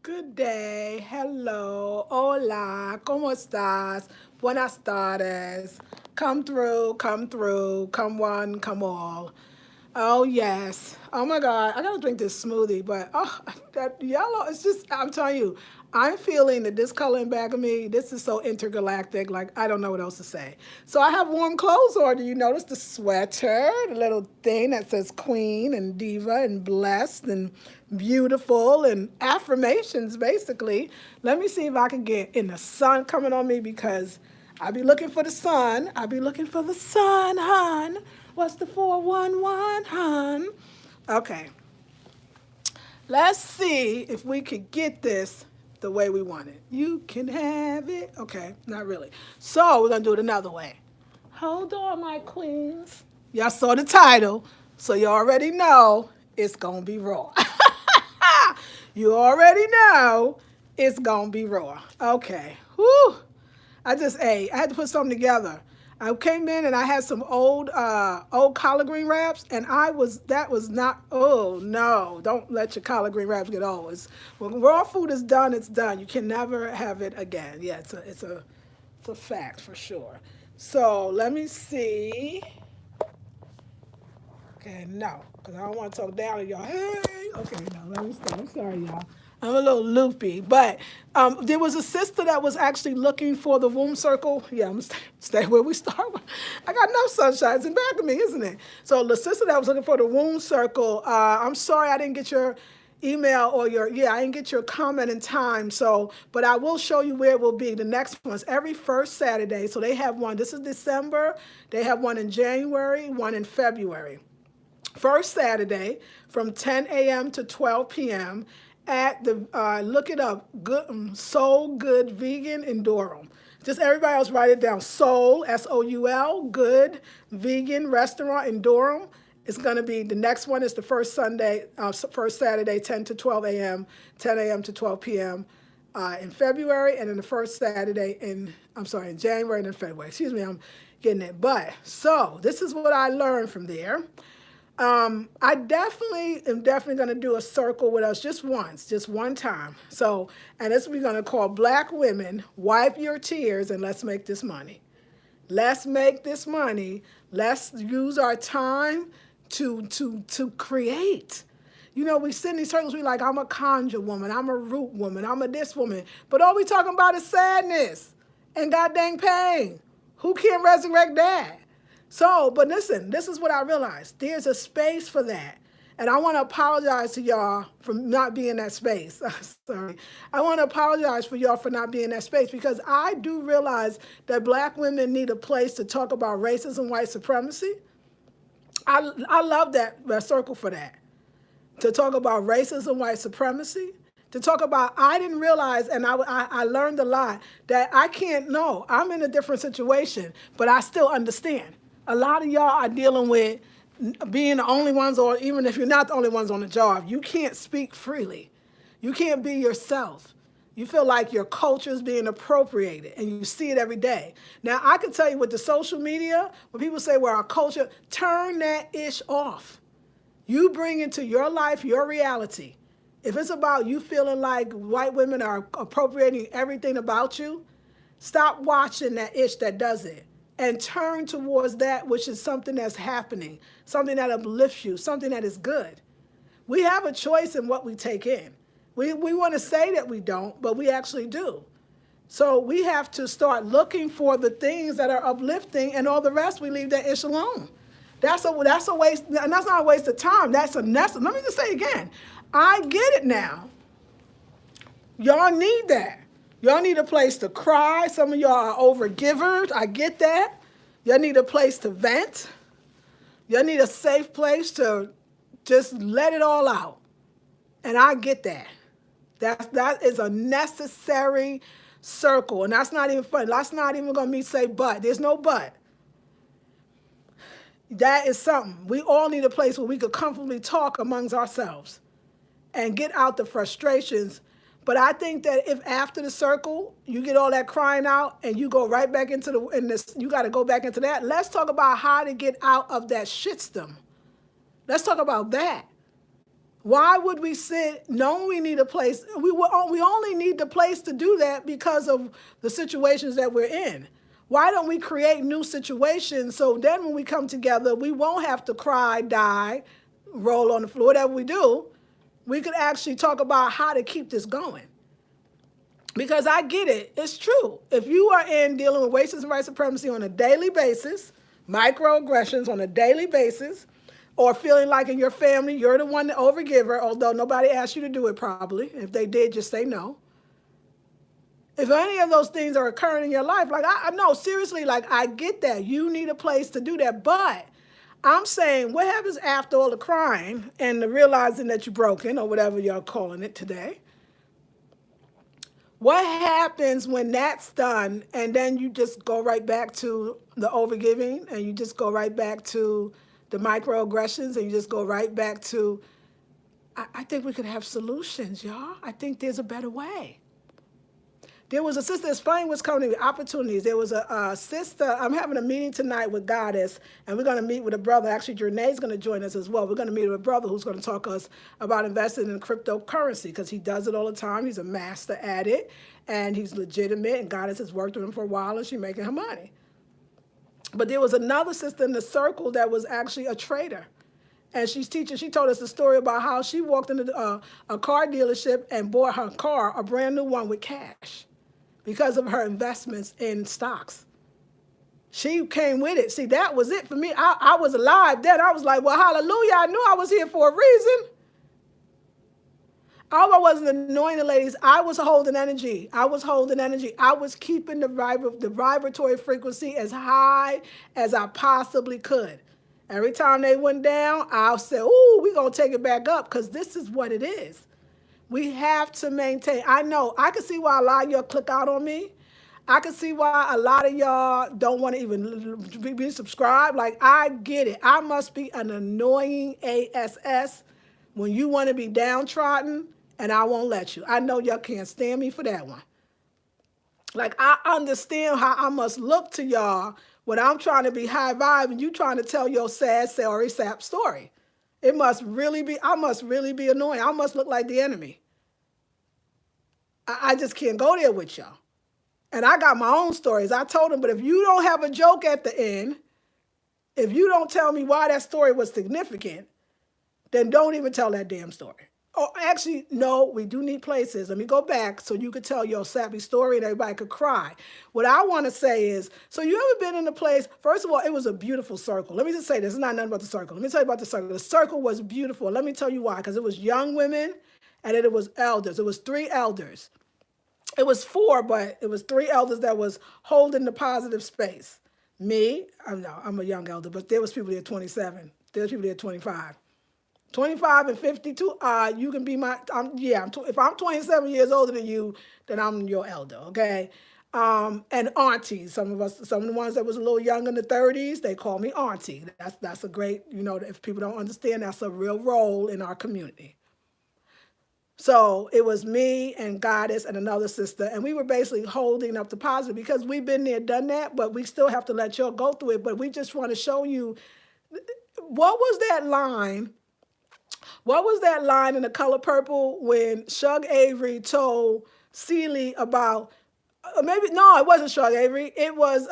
Good day. Hello. Hola. ¿Cómo estás? Buenas tardes. Come through, come through. Come one, come all. Oh, yes. Oh, my God. I got to drink this smoothie, but oh, that yellow, it's just, I'm telling you, I'm feeling that this color in back of me, this is so intergalactic. Like, I don't know what else to say. So I have warm clothes on. Do you notice the sweater, the little thing that says queen and diva and blessed and beautiful and affirmations, basically. Let me see if I can get in the sun coming on me because I be looking for the sun. I be looking for the sun, hon. What's the 411, hon? Okay. Let's see if we could get this the way we want it. You can have it. Okay, not really. So we're going to do it another way. Hold on, my queens. Y'all saw the title, so you already know it's going to be raw. You already know it's going to be raw. Okay. Whew. I had to put something together. I came in and I had some old collard green wraps, and that was not. Oh no! Don't let your collard green wraps get old. When raw food is done, it's done. You can never have it again. Yeah, it's a fact for sure. So let me see. Okay, no, because I don't want to talk down to y'all. Hey, okay, no, let me stop. I'm sorry, y'all. I'm a little loopy, but there was a sister that was actually looking for the womb circle. Yeah, I'm gonna stay where we start. I got enough sunshines in back of me, isn't it? So the sister that was looking for the womb circle, I'm sorry I didn't get your email or I didn't get your comment in time. So, but I will show you where it will be. The next one's every first Saturday. So they have one. This is December. They have one in January, one in February. First Saturday from 10 a.m. to 12 p.m. at the, look it up, good, Soul Good Vegan in Durham. Just everybody else write it down. Soul, S-O-U-L, Good Vegan Restaurant in Durham. It's going to be, the next one is the first Saturday, 10 to 12 a.m., 10 a.m. to 12 p.m. In February, and then the first Saturday in January and in February. Excuse me, I'm getting it. But, so, this is what I learned from there. I definitely going to do a circle with us just once, just one time. So, and this we're going to call Black Women, Wipe Your Tears and Let's Make This Money. Let's make this money. Let's use our time to create. You know, we sit in these circles, we like, I'm a conjure woman, I'm a root woman, I'm a this woman. But all we talking about is sadness and god dang pain. Who can resurrect that? So, but listen, this is what I realized. There's a space for that. And I want to apologize to y'all for not being in that space. Sorry. I want to apologize for y'all for not being in that space because I do realize that Black women need a place to talk about racism, white supremacy. I love that circle for that. To talk about racism, white supremacy. To talk about, I didn't realize, and I learned a lot, that I can't know. I'm in a different situation, but I still understand. A lot of y'all are dealing with being the only ones, or even if you're not the only ones on the job, you can't speak freely. You can't be yourself. You feel like your culture is being appropriated, and you see it every day. Now, I can tell you with the social media, when people say, well, our culture, turn that ish off. You bring into your life your reality. If it's about you feeling like white women are appropriating everything about you, stop watching that ish that does it and turn towards that which is something that's happening, something that uplifts you, something that is good. We have a choice in what we take in. We want to say that we don't, but we actually do. So we have to start looking for the things that are uplifting, and all the rest we leave that ish alone. That's a waste, and that's not a waste of time. That's a necessary. Let me just say again, I get it now. Y'all need that. Y'all need a place to cry. Some of y'all are over givers. I get that. Y'all need a place to vent. Y'all need a safe place to just let it all out. And I get that. That is a necessary circle. And that's not even fun. That's not even going to say but. There's no but. That is something. We all need a place where we could comfortably talk amongst ourselves and get out the frustrations. But I think that if after the circle, you get all that crying out and you go right back into you got to go back into that. Let's talk about how to get out of that shitstorm. Let's talk about that. Why would we sit knowing we need a place? We only need the place to do that because of the situations that we're in. Why don't we create new situations so then when we come together, we won't have to cry, die, roll on the floor, whatever we do. We could actually talk about how to keep this going. Because I get it. It's true. If you are in dealing with racism and white supremacy on a daily basis, microaggressions on a daily basis, or feeling like in your family you're the one the overgiver, although nobody asked you to do it probably. If they did, just say no. If any of those things are occurring in your life, like I know, seriously, like I get that. You need a place to do that. But I'm saying what happens after all the crying and the realizing that you're broken or whatever you're calling it today? What happens when that's done and then you just go right back to the overgiving and you just go right back to the microaggressions and you just go right back to, I think we could have solutions, y'all. I think there's a better way. There was a sister, it's funny what's coming to me, opportunities. There was a sister, I'm having a meeting tonight with Goddess, and we're going to meet with a brother. Actually, Jernae's going to join us as well. We're going to meet with a brother who's going to talk to us about investing in cryptocurrency because he does it all the time. He's a master at it, and he's legitimate, and Goddess has worked with him for a while, and she's making her money. But there was another sister in the circle that was actually a trader. And she's teaching, she told us a story about how she walked into a car dealership and bought her car, a brand new one with cash, because of her investments in stocks. She came with it. See, that was it for me. I was alive then. I was like, well, hallelujah. I knew I was here for a reason. All I wasn't annoying the ladies. I was holding energy. I was holding energy. I was keeping the vibratory frequency as high as I possibly could. Every time they went down, I'll say, ooh, we're going to take it back up because this is what it is. We have to maintain. I know. I can see why a lot of y'all click out on me. I can see why a lot of y'all don't want to even be subscribed. Like, I get it. I must be an annoying ASS when you want to be downtrodden, and I won't let you. I know y'all can't stand me for that one. Like, I understand how I must look to y'all when I'm trying to be high vibe and you trying to tell your sad, sorry, sap story. It must really be, I must really be annoying. I must look like the enemy. I just can't go there with y'all. And I got my own stories. I told them, but if you don't have a joke at the end, if you don't tell me why that story was significant, then don't even tell that damn story. Oh, actually, no, we do need places. Let me go back so you could tell your sappy story and everybody could cry. What I want to say is, so you ever been in a place, first of all, it was a beautiful circle. Let me just say this, it's not nothing about the circle. Let me tell you about the circle. The circle was beautiful. Let me tell you why, because it was young women and then it was elders. It was 3 elders. It was 4, but it was 3 elders that was holding the positive space. Me, I'm a young elder, but there was people there 27. There was people there 25. 25 and 52, you can be my, if I'm 27 years older than you, then I'm your elder, okay? And aunties, some of the ones that was a little young in the 30s, they call me auntie. That's a great, if people don't understand, that's a real role in our community. So it was me and Goddess and another sister, and we were basically holding up the positive because we've been there, done that, but we still have to let y'all go through it. But we just want to show you, what was that line? What was that line in The Color Purple when Shug Avery told Celie about, maybe, no, it wasn't Shug Avery. It was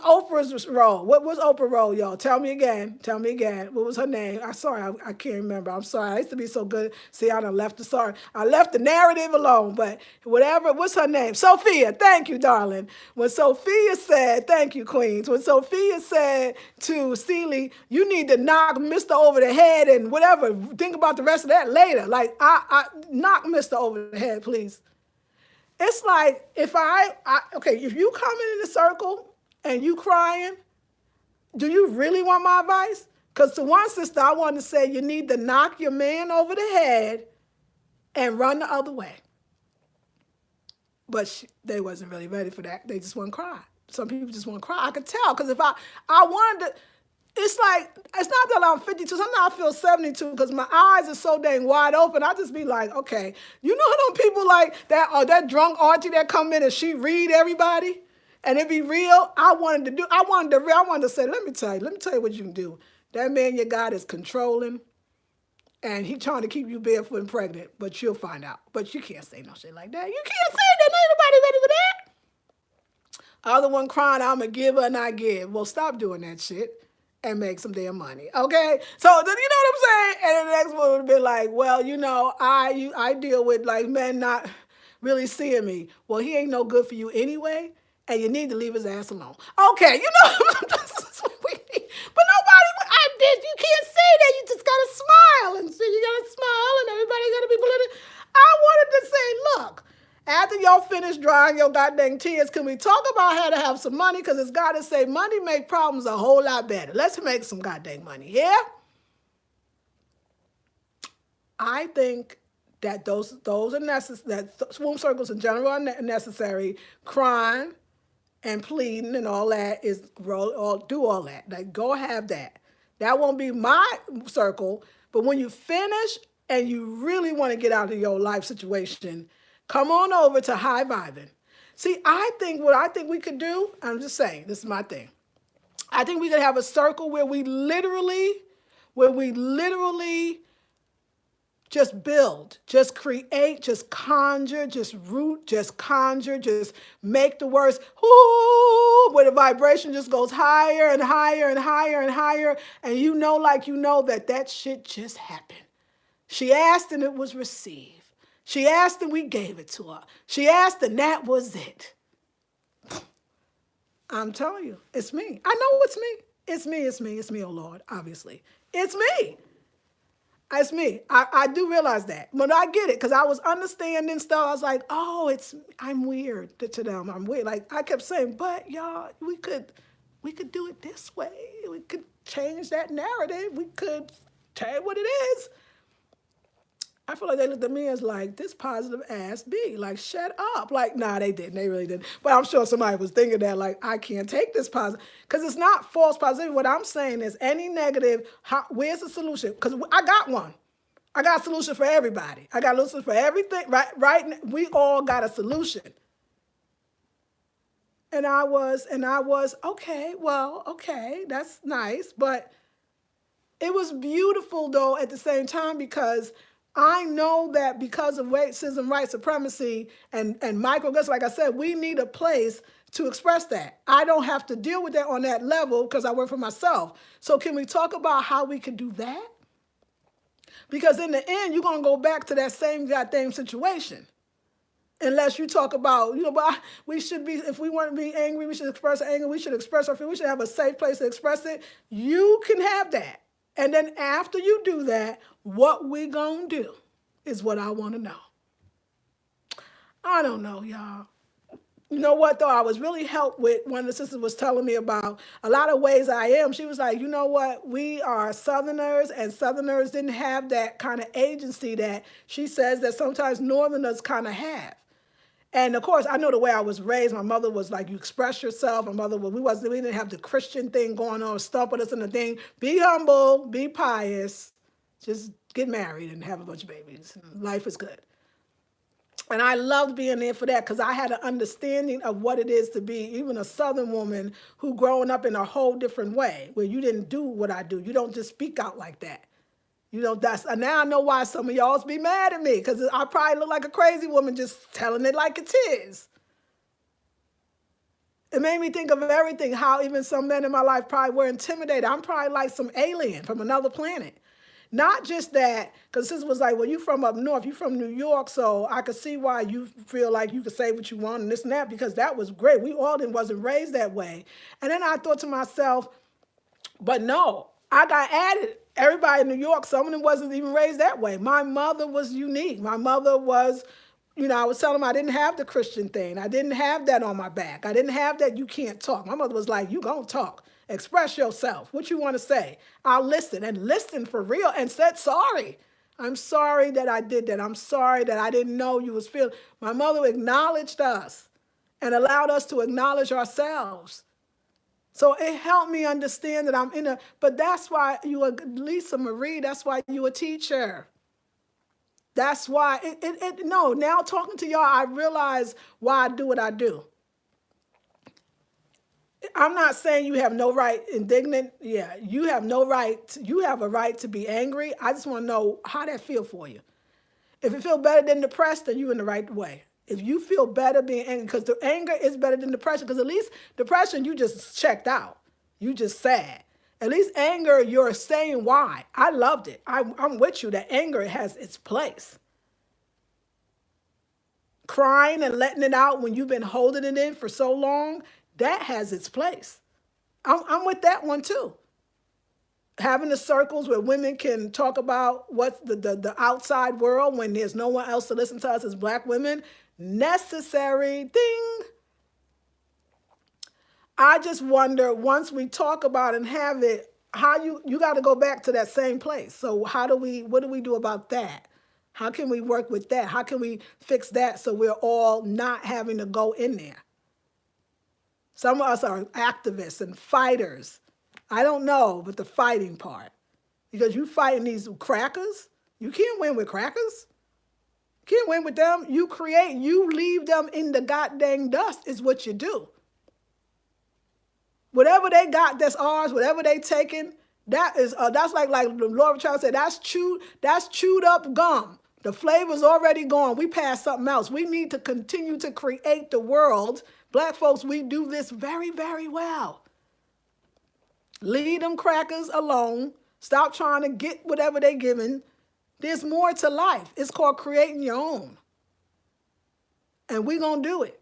Oprah's role. What was Oprah's role, y'all? Tell me again. What was her name? I'm sorry, I can't remember. I'm sorry. I used to be so good. See, I left the narrative alone, but whatever. What's her name? Sophia. Thank you, darling. When Sophia said, thank you, Queens. When Sophia said to Celie, you need to knock Mr. over the head and whatever. Think about the rest of that later. Like, I knock Mr. over the head, please. It's like, if if you coming in the circle and you crying, do you really want my advice? Because to one sister, I wanted to say, you need to knock your man over the head and run the other way. But they wasn't really ready for that. They just want to cry. Some people just want to cry. I could tell, because if I wanted to, it's like, it's not that I'm 52. Sometimes I feel 72 because my eyes are so dang wide open. I just be like, okay. You know how them people like that drunk auntie that come in and she read everybody and it be real? I wanted to say, let me tell you what you can do. That man you got is controlling. And he trying to keep you barefoot and pregnant, but you'll find out. But you can't say no shit like that. You can't say that. Ain't nobody ready for that. Other one crying, I'm a giver and I give. Well, stop doing that shit and make some damn money. Okay? So then you know what I'm saying? And then the next one would be like, well, I deal with like men not really seeing me. Well, he ain't no good for you anyway, and you need to leave his ass alone. Okay, this is what we need. But nobody I did you can't say that. You just gotta smile and see you gotta smile and everybody gotta be political. I wanted to say, look. After y'all finish drying your goddamn tears, can we talk about how to have some money? Because it's got to say money make problems a whole lot better. Let's make some goddamn money, yeah? I think that those are necessary. That womb circles in general are necessary. Crying and pleading and all that is do all that. Like go have that. That won't be my circle. But when you finish and you really want to get out of your life situation, come on over to high vibing. See, what I think we could do, I'm just saying, this is my thing. I think we could have a circle where we literally just build, just create, just conjure, just root, just conjure, just make the words, where the vibration just goes higher and higher and higher and higher. And that shit just happened. She asked and it was received. She asked and we gave it to her. She asked and that was it. I'm telling you, it's me. I know it's me. It's me, oh Lord, obviously. It's me. It's me. I do realize that. But I get it because I was understanding stuff. I was like, oh, I'm weird to them. I'm weird. Like I kept saying, but y'all, we could do it this way. We could change that narrative. We could tell you what it is. I feel like they looked at me as like, this positive ass B. Like, shut up. Like, nah, they didn't. They really didn't. But I'm sure somebody was thinking that, like, I can't take this positive. Because it's not false positivity. What I'm saying is any negative, where's the solution? Because I got one. I got a solution for everybody. I got a solution for everything. Right? We all got a solution. And I was, okay, that's nice. But it was beautiful, though, at the same time, because I know that because of racism, white supremacy, and microaggressions, like I said, we need a place to express that. I don't have to deal with that on that level because I work for myself. So can we talk about how we could do that? Because in the end, you're going to go back to that same goddamn situation. Unless you talk about, but we should be, if we want to be angry, we should express our anger, we should express our feelings, we should have a safe place to express it. You can have that. And then after you do that, what we gonna do is what I want to know. I don't know, y'all. You know what, though? I was really helped with when the sister was telling me about a lot of ways I am. She was like, you know what? We are Southerners, and Southerners didn't have that kind of agency that she says that sometimes Northerners kind of have. And of course, I know the way I was raised. My mother was like, you express yourself. My mother, we didn't have the Christian thing going on, stomping us in the thing. Be humble, be pious, just get married and have a bunch of babies. Life is good. And I loved being there for that because I had an understanding of what it is to be even a Southern woman who growing up in a whole different way, where you didn't do what I do. You don't just speak out like that. Now I know why some of y'all be mad at me, because I probably look like a crazy woman just telling it like it is. It made me think of everything, how even some men in my life probably were intimidated. I'm probably like some alien from another planet. Not just that, because this was like, well, you from up north, you from New York, so I could see why you feel like you could say what you want and this and that, because that was great. We all wasn't raised that way. And then I thought to myself, but no, I got added. Everybody in New York, some of them wasn't even raised that way. My mother was unique. My mother was, I was telling them I didn't have the Christian thing. I didn't have that on my back. I didn't have that you can't talk. My mother was like, you gonna talk. Express yourself. What you want to say. I'll listen, and listen for real, and said sorry. I'm sorry that I did that. I'm sorry that I didn't know you was feeling. My mother acknowledged us and allowed us to acknowledge ourselves. So it helped me understand that but that's why you are Lisa Marie, that's why you a teacher. That's why, now talking to y'all, I realize why I do what I do. I'm not saying you have no right, indignant. Yeah, you have no right. You have a right to be angry. I just want to know how that feel for you. If it feel better than depressed, then you in the right way. If you feel better being angry, because the anger is better than depression, because at least depression, you just checked out. You just sad. At least anger, you're saying why. I loved it. I'm with you that anger has its place. Crying and letting it out when you've been holding it in for so long, that has its place. I'm with that one too. Having the circles where women can talk about what's the outside world when there's no one else to listen to us as black women, necessary thing. I just wonder once we talk about and have it, how you got to go back to that same place. So what do we do about that? How can we work with that? How can we fix that so we're all not having to go in there? Some of us are activists and fighters. I don't know, but the fighting part. Because you fighting these crackers, you can't win with crackers. You can't win with them. You leave them in the goddamn dust is what you do. Whatever they got that's ours, whatever they taking, that's like Laura Child said, that's chewed up gum. The flavor's already gone. We passed something else. We need to continue to create the world. Black folks, we do this very, very well. Leave them crackers alone. Stop trying to get whatever they're giving. There's more to life. It's called creating your own. And we're going to do it.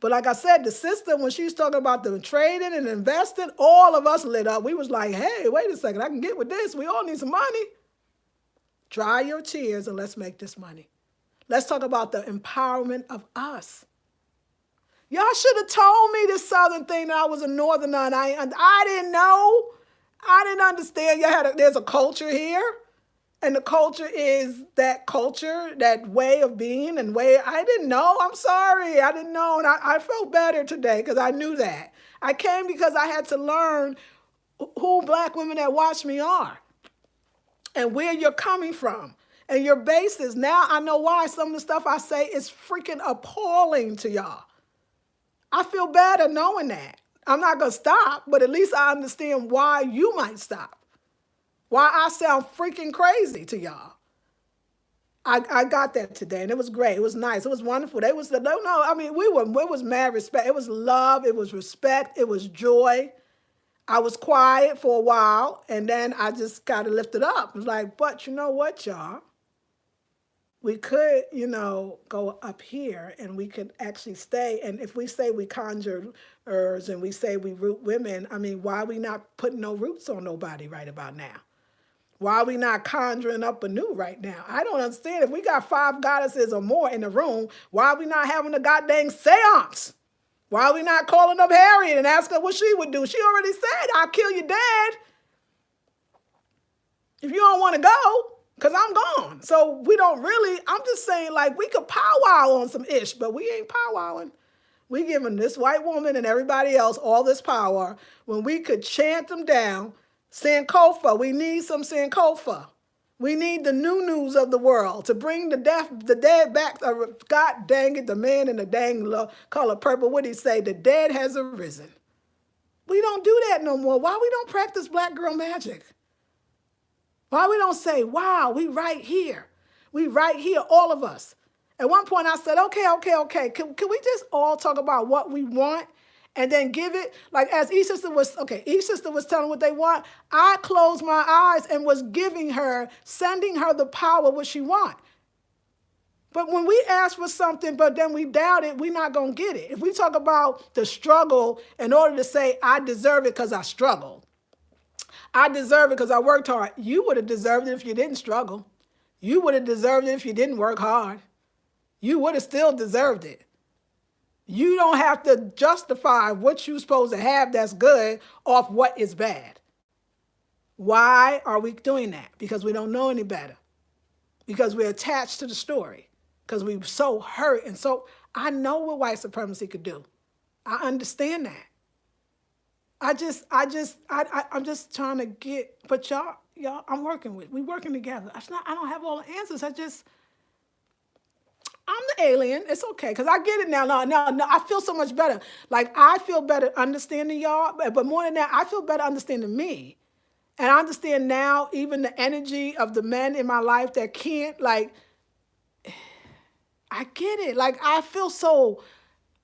But like I said, the sister, when she's talking about the trading and investing, all of us lit up. We was like, hey, wait a second. I can get with this. We all need some money. Dry your tears and let's make this money. Let's talk about the empowerment of us. Y'all should have told me this Southern thing that I was a Northerner and I didn't know. I didn't understand. There's a culture here. And the culture is that culture, that way of being and way. I didn't know. I'm sorry. I didn't know. And I felt better today because I knew that. I came because I had to learn who black women that watch me are and where you're coming from and your basis. Now I know why some of the stuff I say is freaking appalling to y'all. I feel better knowing that. I'm not going to stop, but at least I understand why you might stop. Why I sound freaking crazy to y'all. I got that today, and it was great. It was nice. It was wonderful. It was mad respect. It was love. It was respect. It was joy. I was quiet for a while, and then I just got to lift it up. It was like, but you know what, y'all? We could, go up here, and we could actually stay. And if we say we conjurers and we say we root women, why are we not putting no roots on nobody right about now? Why are we not conjuring up anew right now? I don't understand. If we got 5 goddesses or more in the room, why are we not having a goddamn seance? Why are we not calling up Harriet and asking her what she would do? She already said, I'll kill your dad if you don't want to go, because I'm gone. So we don't really, I'm just saying, we could powwow on some ish, but we ain't powwowing. We giving this white woman and everybody else all this power when we could chant them down. Sankofa, we need some Sankofa. We need the new news of the world to bring the dead back. God dang it, the man in the dang color purple, what did he say? The dead has arisen. We don't do that no more. Why we don't practice black girl magic? Why we don't say, wow, we right here. We right here, all of us. At one point I said, okay. Can we just all talk about what we want? And then give it, as each sister was telling what they want. I closed my eyes and was sending her the power what she want. But when we ask for something, but then we doubt it, we're not going to get it. If we talk about the struggle in order to say, I deserve it because I struggled. I deserve it because I worked hard. You would have deserved it if you didn't struggle. You would have deserved it if you didn't work hard. You would have still deserved it. You don't have to justify what you're supposed to have that's good off what is bad. Why are we doing that? Because we don't know any better. Because we're attached to the story. Because we're so hurt and so, I know what white supremacy could do. I understand that. I'm just trying to get, but y'all, I'm working with, we working together. I don't have all the answers. I'm the alien. It's okay, because I get it now. No, I feel so much better. Like, I feel better understanding y'all, but more than that, I feel better understanding me. And I understand now even the energy of the men in my life that can't, like, I get it. Like, I feel so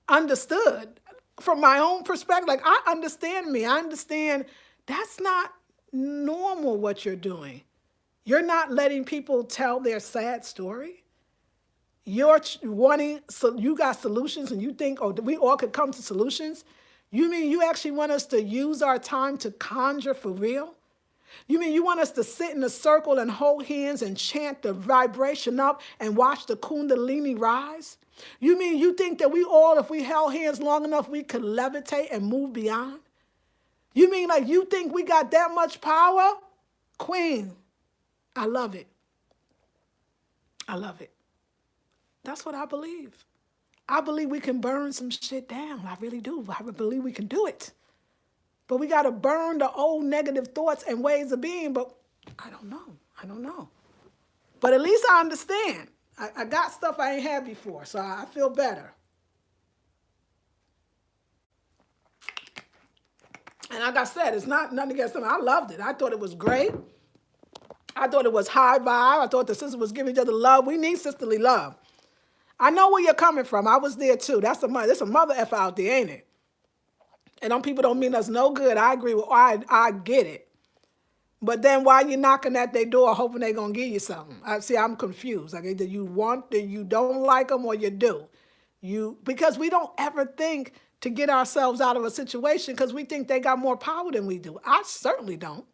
understood from my own perspective. Like, I understand me. I understand that's not normal what you're doing. You're not letting people tell their sad story. You're wanting, so you got solutions and you think, oh, we all could come to solutions? You mean you actually want us to use our time to conjure for real? You mean you want us to sit in a circle and hold hands and chant the vibration up and watch the kundalini rise? You mean you think that we all, if we held hands long enough, we could levitate and move beyond? You mean like you think we got that much power? Queen, I love it. I love it. That's what I believe. I believe we can burn some shit down. I really do. I believe we can do it. But we got to burn the old negative thoughts and ways of being. But I don't know. But at least I understand. I got stuff I ain't had before, so I feel better. And like I said, it's not nothing against them. I loved it. I thought it was great. I thought it was high vibe. I thought the sisters was giving each other love. We need sisterly love. I know where you're coming from. I was there too. There's a mother effer out there, ain't it? And them people don't mean us no good. I agree with, I get it. But then why you knocking at their door hoping they're going to give you something? I'm confused. Like, either you want, that you don't like them, or you do. Because we don't ever think to get ourselves out of a situation because we think they got more power than we do. I certainly don't.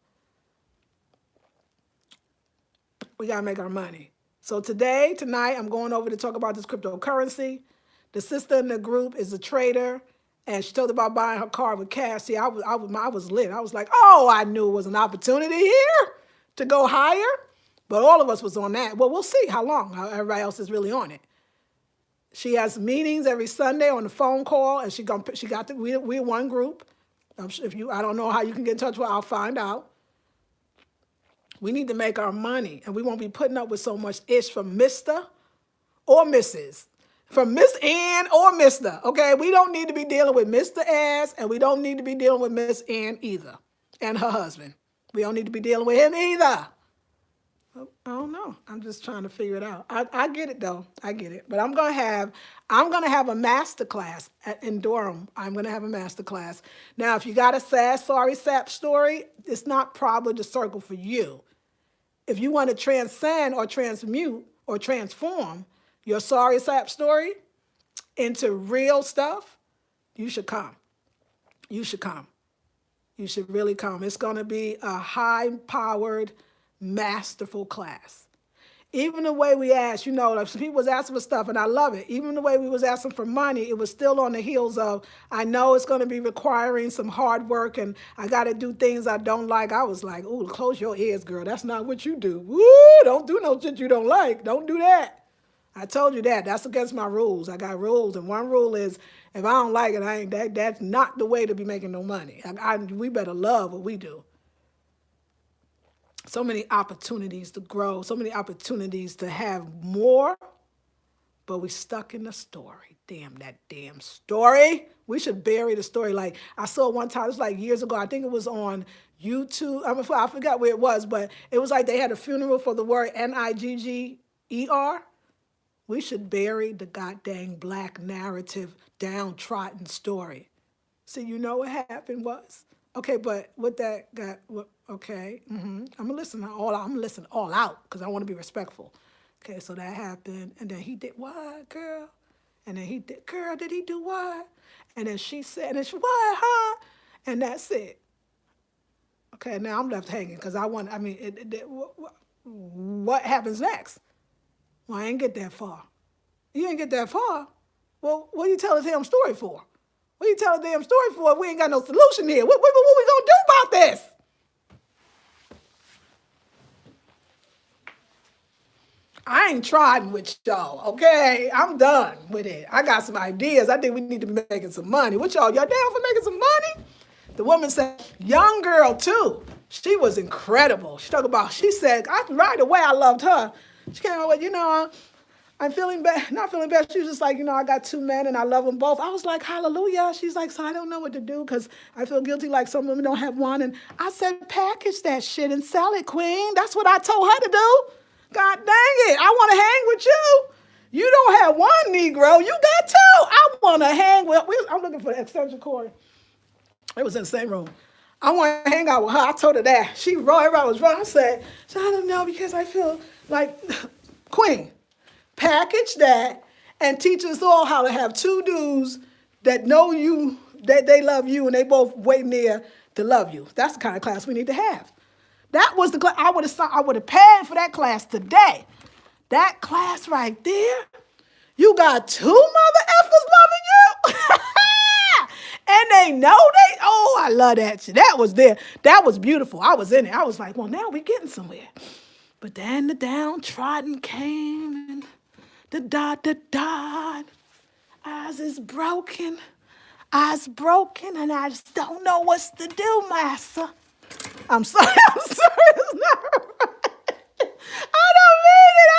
We got to make our money. So tonight, I'm going over to talk about this cryptocurrency. The sister in the group is a trader, and she told about buying her car with cash. See, I was lit. I was like, oh, I knew it was an opportunity here to go higher. But all of us was on that. Well, we'll see how long. How everybody else is really on it. She has meetings every Sunday on the phone call, and we're one group. I don't know how you can get in touch with her, I'll find out. We need to make our money, and we won't be putting up with so much ish from Mr. or Mrs. From Miss Ann or Mr. Okay, we don't need to be dealing with Mr. S, and we don't need to be dealing with Miss Ann either, and her husband. We don't need to be dealing with him either. I don't know. I'm just trying to figure it out. I get it though. I get it. But I'm gonna have a master class in Durham. I'm gonna have a master class. Now, if you got a sad, sorry, sap story, it's not probably the circle for you. If you want to transcend or transmute or transform your sorry sap story into real stuff, you should come. You should come. You should really come. It's going to be a high-powered, masterful class. Even the way we ask, like some people was asking for stuff, and I love it. Even the way we was asking for money, it was still on the heels of, I know it's going to be requiring some hard work, and I got to do things I don't like. I was like, ooh, close your ears, girl. That's not what you do. Woo, don't do no shit you don't like. Don't do that. I told you that. That's against my rules. I got rules, and one rule is, if I don't like it, that's not the way to be making no money. We better love what we do. So many opportunities to grow, so many opportunities to have more, but we stuck in the story. Damn that damn story. We should bury the story. Like, I saw one time, it was like years ago, I think it was on YouTube. I forgot where it was, but it was like they had a funeral for the word Nigger. We should bury the goddamn black narrative, downtrodden story. See, you know what happened was? Okay, but what that got, okay, I'm gonna listen all out because I want to be respectful. Okay, so that happened, and then he did what, girl? And then girl, did he do what? And then she said, what, huh? And that's it. Okay, now I'm left hanging because what happens next? Well, I ain't get that far. You ain't get that far? Well, what you tell the damn story for? What you tell the damn story for if we ain't got no solution here? What we gonna do about this? I ain't trying with y'all, okay? I'm done with it. I got some ideas. I think we need to be making some money. Y'all down for making some money? The woman said, young girl too. She was incredible. She said, right away I loved her. She came up with, I'm feeling bad, not feeling bad. She was just like, I got two men and I love them both. I was like, hallelujah. She's like, so I don't know what to do because I feel guilty like some women don't have one. And I said, package that shit and sell it, queen. That's what I told her to do. God dang it. I want to hang with you. You don't have one Negro. You got two. I want to hang with. I'm looking for the extension cord. It was in the same room. I want to hang out with her. I told her that. She wrong. Everybody was wrong. I said, so I don't know because I feel like, queen, package that and teach us all how to have two dudes that know you, that they love you, and they both waiting there to love you. That's the kind of class we need to have. That was the class. I would have paid for that class today. That class right there. You got two mother effers loving you. And they know I love that shit. That was there. That was beautiful. I was in it. I was like, well, now we're getting somewhere. But then the downtrodden came and the dot. Eyes is broken, and I just don't know what's to do, master. I'm sorry. It's not right. I don't mean it.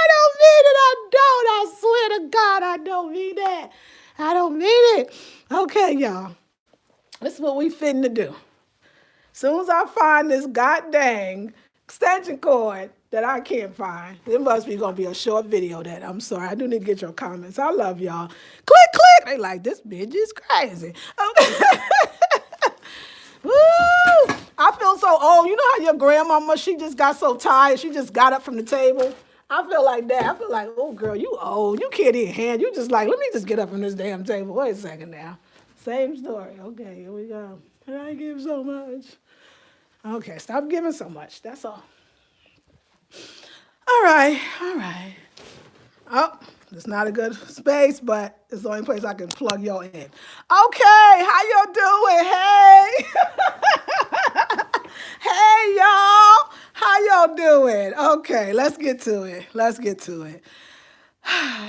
I swear to God, I don't mean that. I don't mean it. Okay, y'all. This is what we finna do. Soon as I find this goddamn extension cord that I can't find, it must be gonna be a short video that I'm sorry. I do need to get your comments. I love y'all. Click. They like, this bitch is crazy. Okay. Woo! I feel so old. You know how your grandmama, she just got so tired. She just got up from the table. I feel like that. I feel like, oh, girl, you old. You can't even hand. You just like, let me just get up from this damn table. Wait a second now. Same story. Okay, here we go. And I give so much. Okay, stop giving so much. That's all. All right. Oh, it's not a good space, but it's the only place I can plug y'all in. Okay, how y'all doing? Hey. Hey, y'all. How y'all doing? Okay, let's get to it.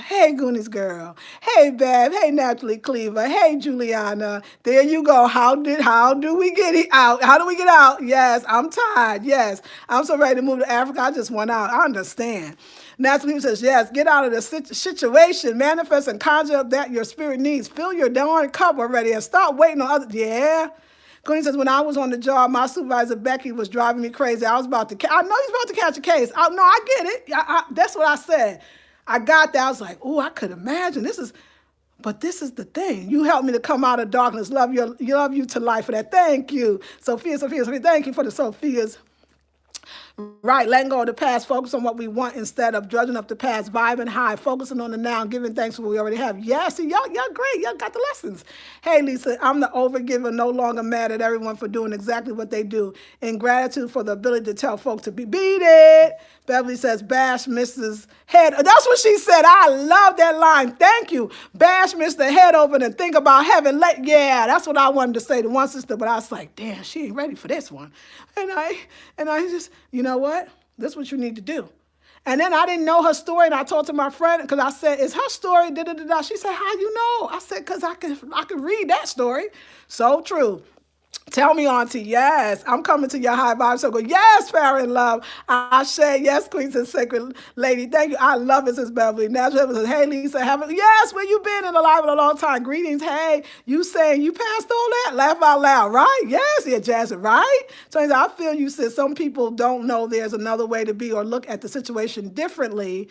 Hey, Goonies girl. Hey, Bev. Hey, Natalie Cleaver. Hey, Juliana. There you go. How do we get it out? How do we get out? Yes, I'm tired. Yes, I'm so ready to move to Africa. I just went out. I understand. Natalie says, yes, get out of the situation. Manifest and conjure up that your spirit needs. Fill your darn cup already and stop waiting on others. Yeah. Goonies says, when I was on the job, my supervisor, Becky, was driving me crazy. I know he's about to catch a case. No, I get it. That's what I said. I got that. I was like, oh, I could imagine. This is the thing. You helped me to come out of darkness. Love you to life for that. Thank you. Sophia. Thank you for the Sophias. Right, letting go of the past, focus on what we want instead of drudging up the past, vibing high, focusing on the now, and giving thanks for what we already have. Yeah, see, y'all great. Y'all got the lessons. Hey, Lisa, I'm the overgiver, no longer mad at everyone for doing exactly what they do. In gratitude for the ability to tell folks to beat it. Beverly says, bash Mrs. Head. That's what she said. I love that line. Thank you. Bash Mr. Head open and think about heaven. Yeah, that's what I wanted to say to one sister, but I was like, damn, she ain't ready for this one. And I just, you know what? This is what you need to do. And then I didn't know her story, and I told to my friend, because I said, is her story, da-da-da-da. She said, how you know? I said, because I can read that story. So true. Tell me, Auntie, yes, I'm coming to your high vibe circle. Yes, Farrah in love. I say, yes, Queen and Sacred Lady. Thank you. I love it, Sis Beverly. Natural says, hey, Lisa, yes, where you been in alive in a long time? Greetings. Hey, you saying you passed all that? Laugh out loud, right? Yes, yeah, Jasmine, right? So I feel you, sis. Some people don't know there's another way to be or look at the situation differently.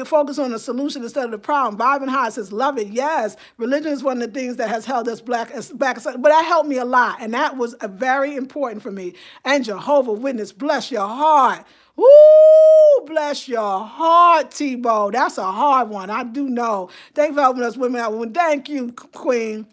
Focus on the solution instead of the problem. Vibing high says, love it. Yes, religion is one of the things that has held us back, but that helped me a lot. And that was very important for me. And Jehovah Witness, bless your heart. Woo, bless your heart, Tebow. That's a hard one. I do know. Thank you for helping us women out. Thank you, Queen.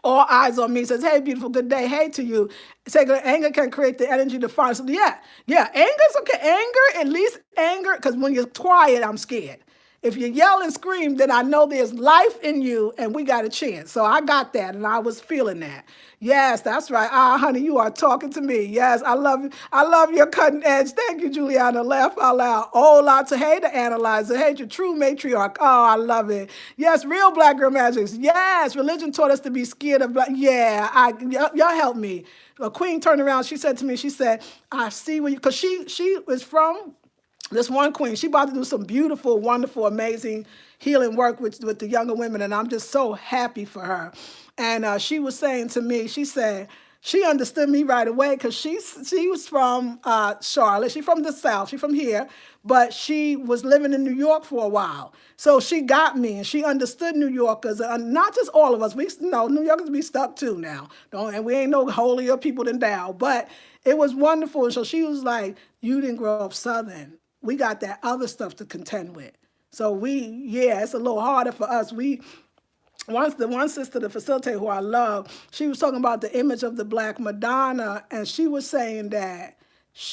All eyes on me says, hey, beautiful, good day. Hey to you. Say, anger can create the energy to find. So yeah, anger's okay. At least anger, because when you're quiet, I'm scared. If you yell and scream, then I know there's life in you and we got a chance. So I got that and I was feeling that. Yes, that's right. Honey, you are talking to me. Yes, I love you. I love your cutting edge. Thank you, Juliana. Laugh out loud. Oh, lots of hate to analyzer. Hate your true matriarch. Oh, I love it. Yes, real black girl magics. Yes, religion taught us to be scared of black. Yeah, y'all help me. A queen turned around. She said to me, I see where you, because she was from This one queen, she about to do some beautiful, wonderful, amazing healing work with the younger women, and I'm just so happy for her. And she was saying to me, she said she understood me right away because she was from Charlotte. She's from the South. She's from here, but she was living in New York for a while. So she got me, and she understood New Yorkers, not just all of us. We know New Yorkers be stuck too now, and we ain't no holier people than thou. But it was wonderful. And so she was like, "You didn't grow up Southern. We got that other stuff to contend with." So it's a little harder for us. Once the one sister, the facilitator who I love, she was talking about the image of the Black Madonna, and she was saying that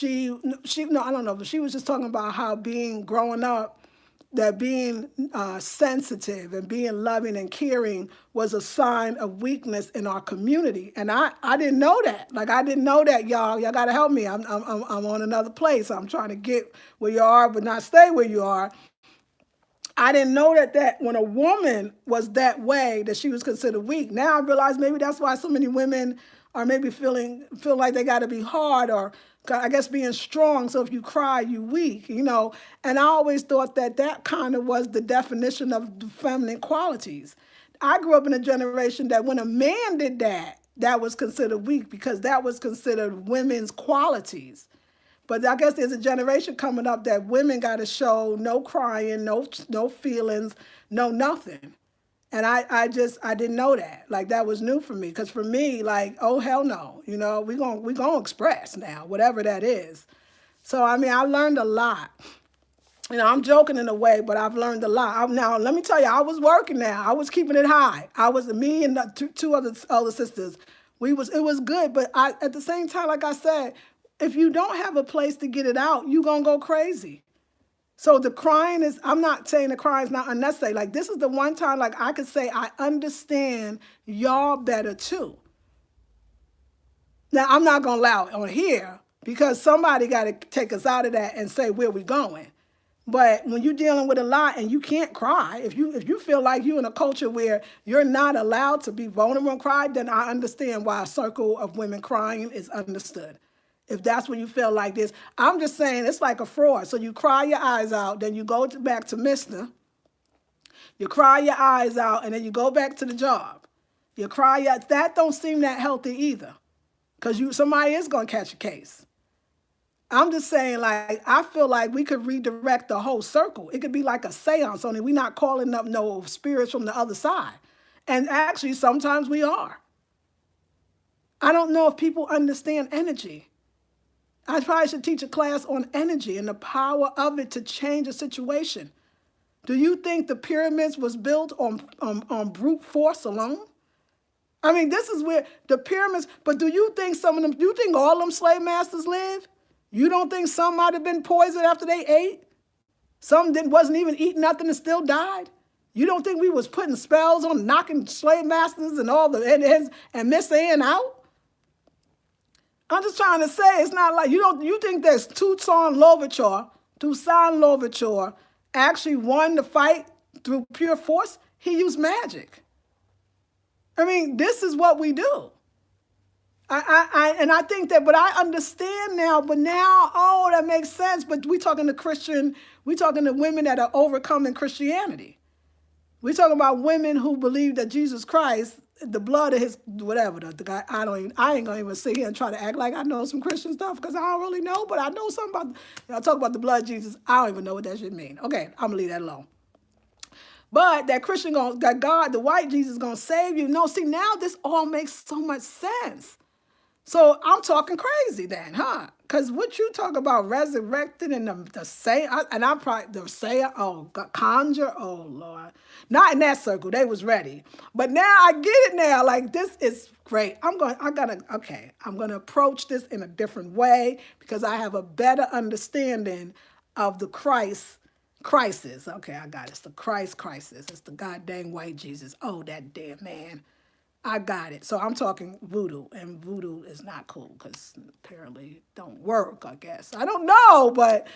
no, I don't know, but she was just talking about how growing up, that being sensitive and being loving and caring was a sign of weakness in our community. And I didn't know that. Like, I didn't know that, y'all. Y'all got to help me. I'm on another place. I'm trying to get where you are, but not stay where you are. I didn't know that when a woman was that way, that she was considered weak. Now I realize maybe that's why so many women are maybe feel like they got to be hard, or I guess being strong. So if you cry, you weak, And I always thought that kind of was the definition of the feminine qualities. I grew up in a generation that when a man did that, that was considered weak because that was considered women's qualities. But I guess there's a generation coming up that women got to show no crying, no feelings, no nothing. And I didn't know that. Like, that was new for me. Because for me, like, oh, hell no. We gonna express now, whatever that is. So, I mean, I learned a lot. I'm joking in a way, but I've learned a lot. Now, let me tell you, I was working now. I was keeping it high. Me and the two other sisters. It was good. But at the same time, like I said, if you don't have a place to get it out, you're going to go crazy. So the crying I'm not saying the crying is not unnecessary. Like, this is the one time, like, I could say I understand y'all better too. Now, I'm not going to allow it on here because somebody got to take us out of that and say where we going. But when you're dealing with a lot and you can't cry, if you feel like you're in a culture where you're not allowed to be vulnerable and cry, then I understand why a circle of women crying is understood. If that's what you feel like this. I'm just saying it's like a fraud. So you cry your eyes out, then you go back to Mister. You cry your eyes out, and then you go back to the job. You cry that don't seem that healthy either. Because somebody is going to catch a case. I'm just saying, like, I feel like we could redirect the whole circle. It could be like a seance, only we're not calling up no spirits from the other side. And actually, sometimes we are. I don't know if people understand energy. I probably should teach a class on energy and the power of it to change a situation. Do you think the pyramids was built on brute force alone? I mean, this is where the pyramids, but do you think you think all them slave masters live? You don't think some might have been poisoned after they ate? Some wasn't even eating nothing and still died? You don't think we was putting spells on knocking slave masters and all and missing out? I'm just trying to say, it's not like you think there's Toussaint Louverture actually won the fight through pure force? He used magic. I mean, this is what we do. I think that, but I understand now, but now, oh, that makes sense. But we talking to women that are overcoming Christianity. We're talking about women who believe that Jesus Christ, the blood of his, whatever, the guy, I ain't gonna even sit here and try to act like I know some Christian stuff because I don't really know, but I know something about, I talk about the blood of Jesus. I don't even know what that should mean. Okay, I'm gonna leave that alone. But that that God, the white Jesus gonna save you. No, see, now this all makes so much sense. So I'm talking crazy then, huh? Because what you talk about resurrected and the say, and I'm probably the say, conjure, oh Lord, not in that circle. They was ready, but now I get it now. Like, this is great. I'm gonna approach this in a different way because I have a better understanding of the Christ crisis. Okay, I got it. It's the Christ crisis. It's the goddamn white Jesus. Oh, that damn man. I got it. So I'm talking voodoo, and voodoo is not cool because apparently it don't work, I guess. I don't know, but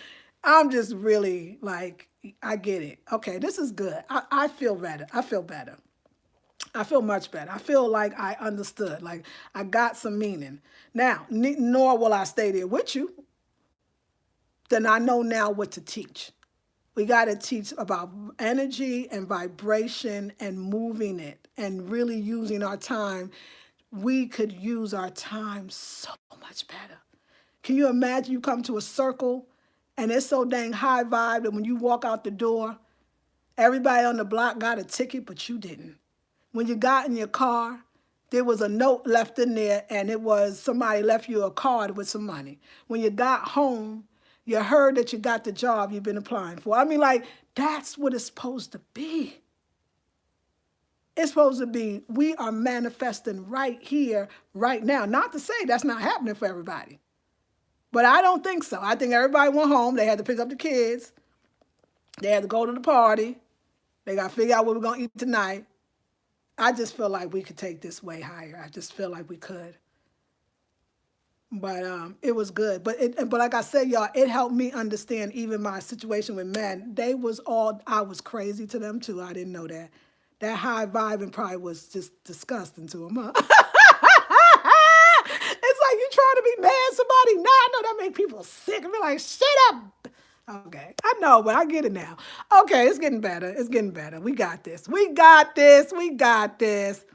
I'm just really like, I get it. Okay, this is good. I feel better. I feel better. I feel much better. I feel like I understood, like I got some meaning. Now, nor will I stay there with you. then I know now what to teach. We got to teach about energy and vibration and moving it and really using our time. We could use our time so much better. Can you imagine you come to a circle and it's so dang high vibe that when you walk out the door, everybody on the block got a ticket, but you didn't. When you got in your car, there was a note left in there and it was somebody left you a card with some money. When you got home, you heard that you got the job you've been applying for. I mean, like, that's what it's supposed to be. It's supposed to be, we are manifesting right here, right now. Not to say that's not happening for everybody, but I don't think so. I think everybody went home. They had to pick up the kids. They had to go to the party. They got to figure out what we're going to eat tonight. I just feel like we could take this way higher. I just feel like we could. But it was good. But like I said, y'all, it helped me understand even my situation with men. I was crazy to them too. I didn't know that. That high vibing probably was just disgusting to them, huh? It's like you trying to be mad at somebody. Nah, I know that make people sick. I be like, shut up. Okay, I know, but I get it now. Okay, it's getting better. It's getting better. We got this. We got this. We got this.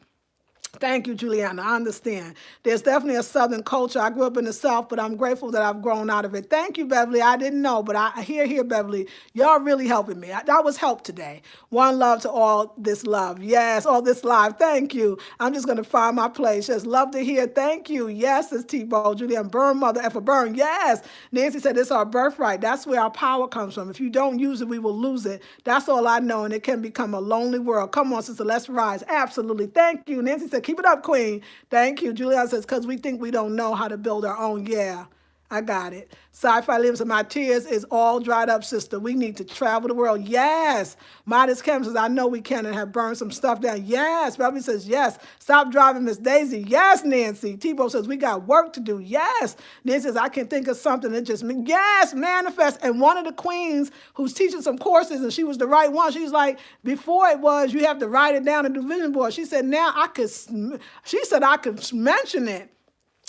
Thank you, Juliana. I understand. There's definitely a Southern culture. I grew up in the South, but I'm grateful that I've grown out of it. Thank you, Beverly. I didn't know, but I hear, Beverly. Y'all really helping me. That was help today. One love to all this love. Yes, all this live. Thank you. I'm just going to find my place. Just love to hear. Thank you. Yes, it's T-Bo. Juliana, burn mother effer burn. Yes. Nancy said it's our birthright. That's where our power comes from. If you don't use it, we will lose it. That's all I know, and it can become a lonely world. Come on, sister, let's rise. Absolutely. Thank you. Nancy said, keep it up, Queen. Thank you. Juliana says, because we think we don't know how to build our own. Yeah, I got it. Sci-fi lives in my tears is all dried up, sister. We need to travel the world. Yes. Modest Chem says, I know we can and have burned some stuff down. Yes. Beverly says, yes. Stop driving, Miss Daisy. Yes, Nancy. Tebow says, we got work to do. Yes. Nancy says, I can think of something that just, yes, manifest. And one of the queens who's teaching some courses, and she was the right one, she's like, before it was, you have to write it down and do vision board. She said, now I could mention it.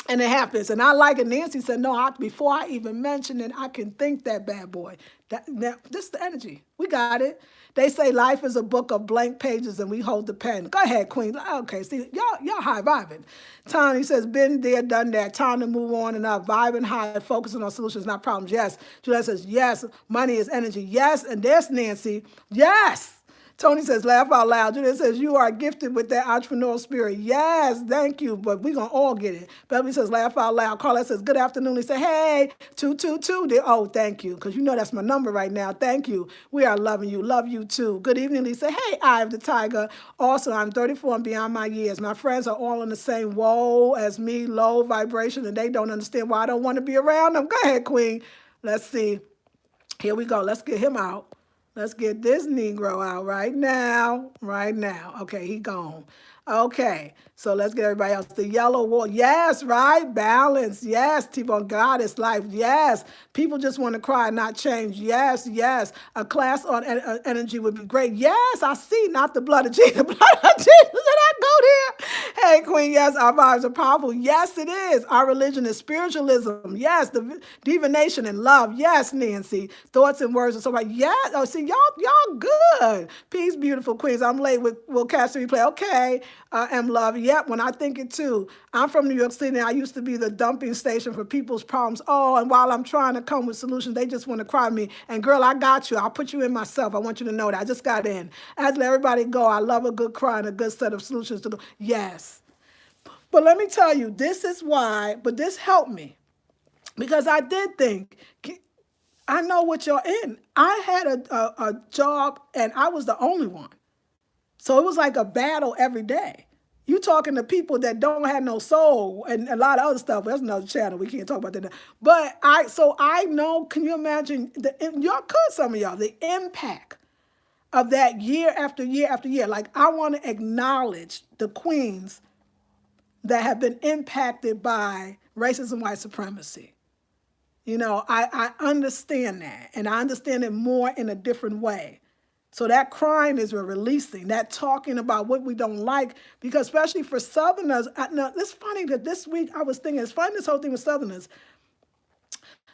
And it happens. And I like it. Nancy said, no, before I even mention it, I can think that bad boy. This is the energy. We got it. They say life is a book of blank pages and we hold the pen. Go ahead, Queen. Okay, see, y'all high vibing. Tony says, been there, done that. Time to move on and up. Vibing high, focusing on solutions, not problems. Yes. Juliet says, yes. Money is energy. Yes. And there's Nancy. Yes. Tony says, laugh out loud. Judith says, you are gifted with that entrepreneurial spirit. Yes, thank you, but we're going to all get it. Beverly says, laugh out loud. Carla says, good afternoon. He said, hey, 222. Oh, thank you, because you know that's my number right now. Thank you. We are loving you. Love you, too. Good evening, Lisa. Hey, Eye of the Tiger. Also, I'm 34 and beyond my years. My friends are all in the same woe as me, low vibration, and they don't understand why I don't want to be around them. Go ahead, Queen. Let's see. Here we go. Let's get him out. Let's get this Negro out right now. Right now. Okay, he gone. Okay, so let's get everybody else. The yellow wall. Yes, right? Balance. Yes. T-Bone Goddess life. Yes. People just want to cry, not change. Yes, yes. A class on energy would be great. Yes, I see. Not the blood of Jesus. The blood of Jesus. Did I go there? Hey, Queen. Yes, our vibes are powerful. Yes, it is. Our religion is spiritualism. Yes, the divination and love. Yes, Nancy. Thoughts and words and so on. Yes. Oh, see, y'all good. Peace, beautiful queens. I'm late. We'll catch the replay. Okay. M Love. Yep, when I think it too. I'm from New York City and I used to be the dumping station for people's problems. Oh, and while I'm trying to come with solutions, they just want to cry me. And girl, I got you. I'll put you in myself. I want you to know that. I just got in. I had to let everybody go. I love a good cry and a good set of solutions to do. Yes. But let me tell you, this is why, but this helped me. Because I did think, I know what you're in. I had a job and I was the only one. So it was like a battle every day. You talking to people that don't have no soul and a lot of other stuff. That's another channel. We can't talk about that now. But I know, can you imagine, y'all could, some of y'all, the impact of that year after year after year. Like, I want to acknowledge the queens that have been impacted by racism, white supremacy. You know, I understand that, and I understand it more in a different way. So that crying is we're releasing, that talking about what we don't like, because especially for Southerners, it's funny that this week I was thinking, it's funny this whole thing with Southerners.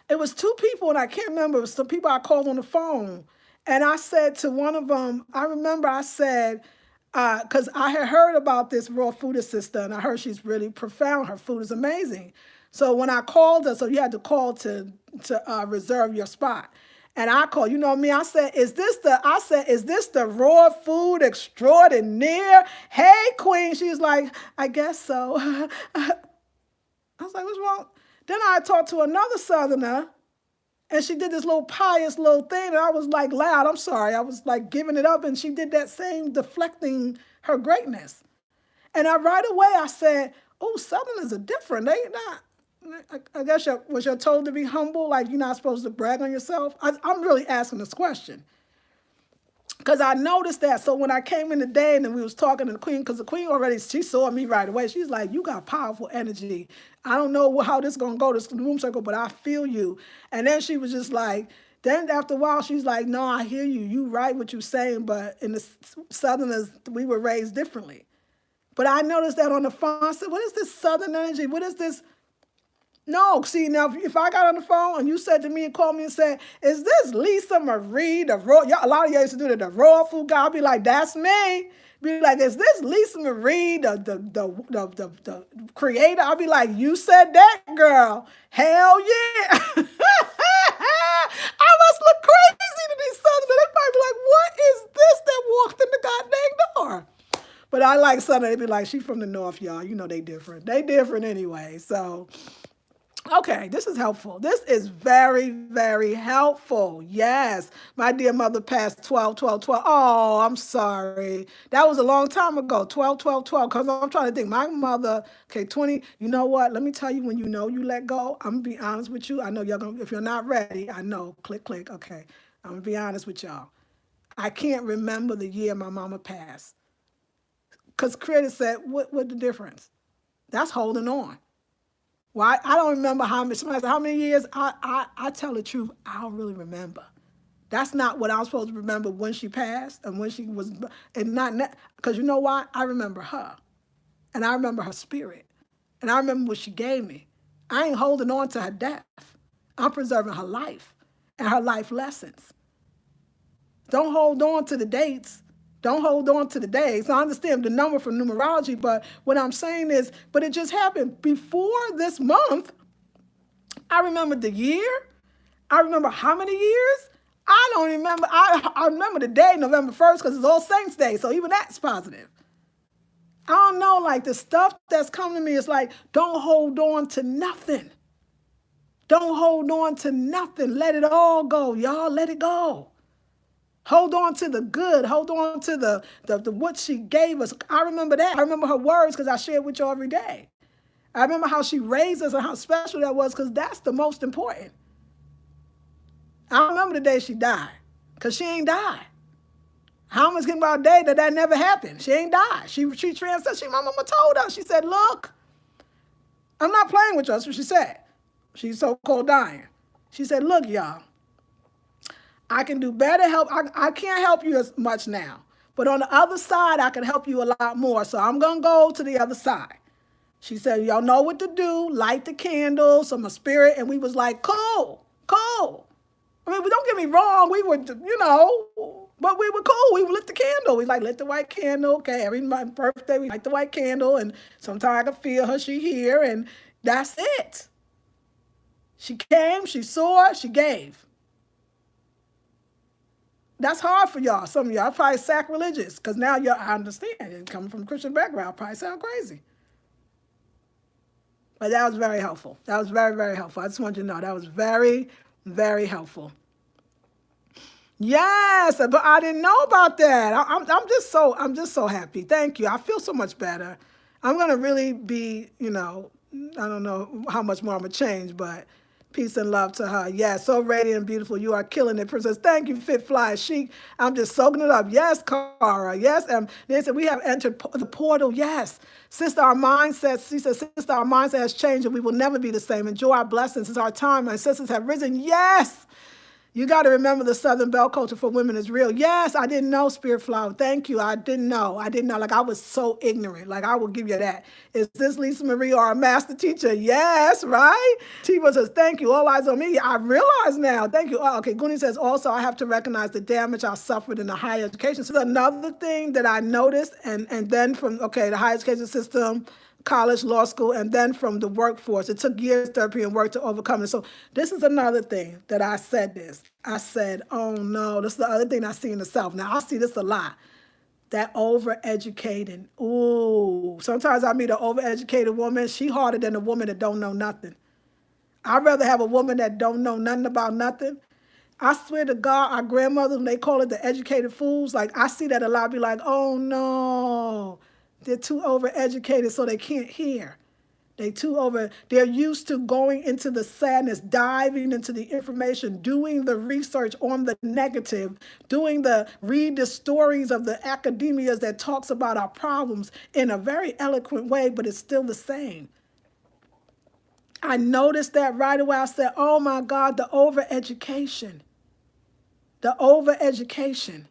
It was two people, and I can't remember. It was some people I called on the phone. And I said to one of them, I remember I said, because I had heard about this raw food assistant, and I heard she's really profound. Her food is amazing. So when I called her, so you had to call to reserve your spot. And I called, you know me, is this the raw food extraordinaire? Hey, Queen. She's like, I guess so. I was like, what's wrong? Then I talked to another Southerner, and she did this little pious little thing, and I was like loud. I'm sorry. I was like giving it up, and she did that same deflecting her greatness. And right away I said, oh, Southerners are different. They not. I guess you're told to be humble, like you're not supposed to brag on yourself. I'm really asking this question. Because I noticed that. So when I came in today and then we was talking to the Queen, because the Queen already, she saw me right away. She's like, you got powerful energy. I don't know how this is going to go, this room circle, but I feel you. And then she was just like, then after a while, she's like, no, I hear you. You right what you're saying, but in the Southerners, we were raised differently. But I noticed that on the phone. I said, what is this Southern energy? What is this? No, see, now, if I got on the phone and you said to me and called me and said, is this Lisa Marie, the raw, a lot of y'all used to do the raw food guy, I'll be like, that's me. Be like, is this Lisa Marie, the creator? I'll be like, you said that, girl. Hell yeah. I must look crazy to these Southerners. They might be like, what is this that walked in the goddamn door? But I like Southern. They be like, she from the North, y'all. You know they different. They different anyway, so... Okay, this is helpful. This is very, very helpful. Yes. My dear mother passed 12, 12, 12. Oh, I'm sorry. That was a long time ago, 12, 12, 12. Because I'm trying to think. My mother, okay, 20. You know what? Let me tell you, when you know you let go, I'm going to be honest with you. I know you're going to, if you're not ready, I know. Click, click. Okay. I'm going to be honest with y'all. I can't remember the year my mama passed. Because Creator said, what the difference? That's holding on. Well, I don't remember how many years. I tell the truth, I don't really remember. That's not what I was supposed to remember when she passed and when she was, and not, because you know why? I remember her, and I remember her spirit, and I remember what she gave me. I ain't holding on to her death. I'm preserving her life and her life lessons. Don't hold on to the dates. Don't hold on to the days. I understand the number for numerology, but what I'm saying is, but it just happened before this month. I remember the year. I remember how many years. I don't remember. I remember the day, November 1st, because it's All Saints Day, so even that's positive. I don't know, like the stuff that's coming to me is like, don't hold on to nothing. Don't hold on to nothing. Let it all go, y'all. Let it go. Hold on to the good. Hold on to the what she gave us. I remember that. I remember her words because I share with you every day. I remember how she raised us and how special that was because that's the most important. I remember the day she died because she ain't died. How much can about a day that never happened? She ain't died. She transcended. My mama told us. She said, look, I'm not playing with you. That's what she said. She's so-called dying. She said, look, y'all. I can do better help. I can't help you as much now. But on the other side, I can help you a lot more. So I'm going to go to the other side. She said, y'all know what to do. Light the candles. I'm a spirit. And we was like, cool. I mean, don't get me wrong. We were, but we were cool. We lit the candle. We lit the white candle. Okay, every my birthday, we light the white candle. And sometimes I can feel her. She here. And that's it. She came. She saw. She gave. That's hard for y'all. Some of y'all probably sacrilegious because now I understand. And coming from a Christian background, probably sound crazy. But that was very helpful. That was very, very helpful. I just want you to know that was very, very helpful. Yes, but I didn't know about that. I'm just so happy. Thank you. I feel so much better. I'm gonna really be, I don't know how much more I'm gonna change, but peace and love to her. Yes, so radiant and beautiful. You are killing it, Princess. Thank you, Fit Fly Chic. I'm just soaking it up. Yes, Cara. Yes, they said we have entered the portal. Yes. Sister, our mindset, she said, sister, our mindset has changed and we will never be the same. Enjoy our blessings. It's our time. My sisters have risen. Yes. You got to remember the Southern Bell culture for women is real. Yes, I didn't know, Spirit Flower. Thank you. I didn't know. I didn't know. Like, I was so ignorant. Like, I will give you that. Is this Lisa Marie or a master teacher? Yes, right? Tifa says, thank you. All eyes on me. I realize now. Thank you. Oh, okay. Goonie says, also, I have to recognize the damage I suffered in the higher education. So another thing that I noticed, and then from, okay, the higher education system, college, law school, and then from the workforce. It took years, therapy, and work to overcome it. So this is another thing that I said this. I said, oh no, this is the other thing I see in the South. Now, I see this a lot. That overeducating. Ooh, sometimes I meet an overeducated woman. She harder than a woman that don't know nothing. I'd rather have a woman that don't know nothing about nothing. I swear to God, our grandmothers, when they call it the educated fools, like I see that a lot, be like, oh no, they're too overeducated so they can't hear. They're used to going into the sadness, diving into the information, doing the research on the negative, read the stories of the academias that talks about our problems in a very eloquent way, but it's still the same. I noticed that right away. I said, oh my God, the overeducation. The overeducation.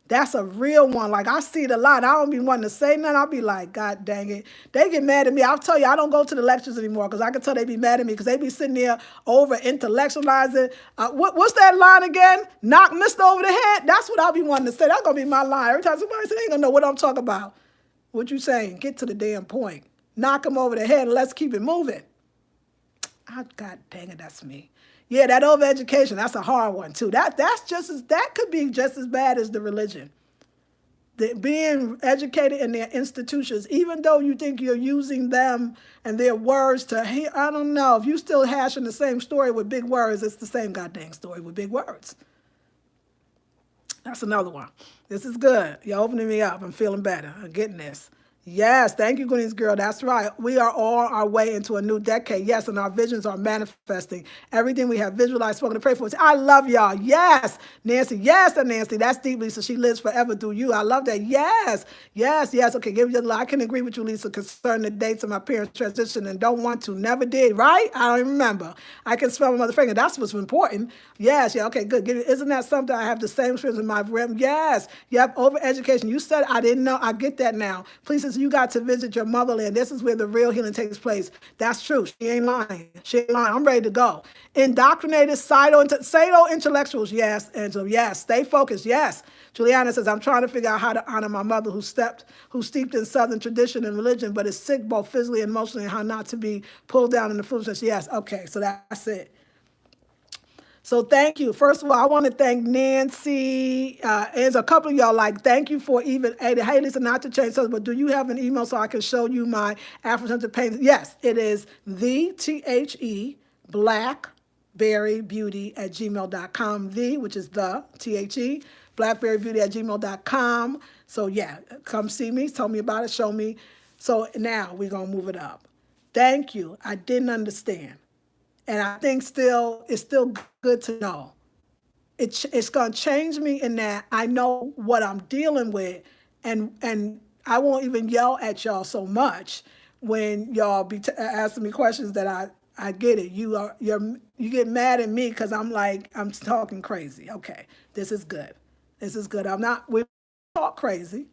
That's a real one. Like, I see it a lot. I don't be wanting to say nothing. I'll be like, God dang it. They get mad at me. I'll tell you, I don't go to the lectures anymore because I can tell they be mad at me because they be sitting there over intellectualizing. What's that line again? Knock Mister over the head? That's what I'll be wanting to say. That's going to be my line. Every time somebody say, they ain't going to know what I'm talking about. What you saying? Get to the damn point. Knock them over the head and let's keep it moving. God dang it, that's me. Yeah, that overeducation, that's a hard one too. That could be just as bad as the religion. Being educated in their institutions, even though you think you're using them and their words to hear, I don't know. If you still hashing the same story with big words, it's the same goddamn story with big words. That's another one. This is good. You're opening me up. I'm feeling better. I'm getting this. Yes, thank you, Goonies girl. That's right. We are on our way into a new decade. Yes, and our visions are manifesting. Everything we have visualized, spoken, and prayed for. I love y'all. Yes, Nancy. Yes, and Nancy. That's deep, Lisa. She lives forever through you. I love that. Yes, yes, yes. Okay, give me a. I can agree with you, Lisa, concerning the dates of my parents' transition and don't want to. Never did, right? I don't even remember. I can smell my mother's finger. That's what's important. Yes, yeah, okay, good. Isn't that something? I have the same experience in my realm. Yes, yep, overeducation. You said I didn't know. I get that now. Please, you got to visit your motherland. This is where the real healing takes place. That's true. She ain't lying. She ain't lying. I'm ready to go. Indoctrinated pseudo intellectuals. Yes, Angela. Yes. Stay focused. Yes. Juliana says, I'm trying to figure out how to honor my mother who steeped in Southern tradition and religion, but is sick both physically and emotionally, and how not to be pulled down in the foolishness. Yes. Okay. So that's it. So thank you. First of all, I want to thank Nancy. There's a couple of y'all like, thank you for even, hey, Lisa, not to change something, but do you have an email so I can show you my Afrocentric painting? Yes, it is blackberrybeauty@gmail.com. Which is blackberrybeauty@gmail.com. So yeah, come see me, tell me about it, show me. So now we're going to move it up. Thank you. I didn't understand. And I think it's still good to know. It's going to change me in that I know what I'm dealing with, and I won't even yell at y'all so much when y'all be asking me questions that I get it. You get mad at me because I'm talking crazy. Okay, this is good. This is good. We talk crazy,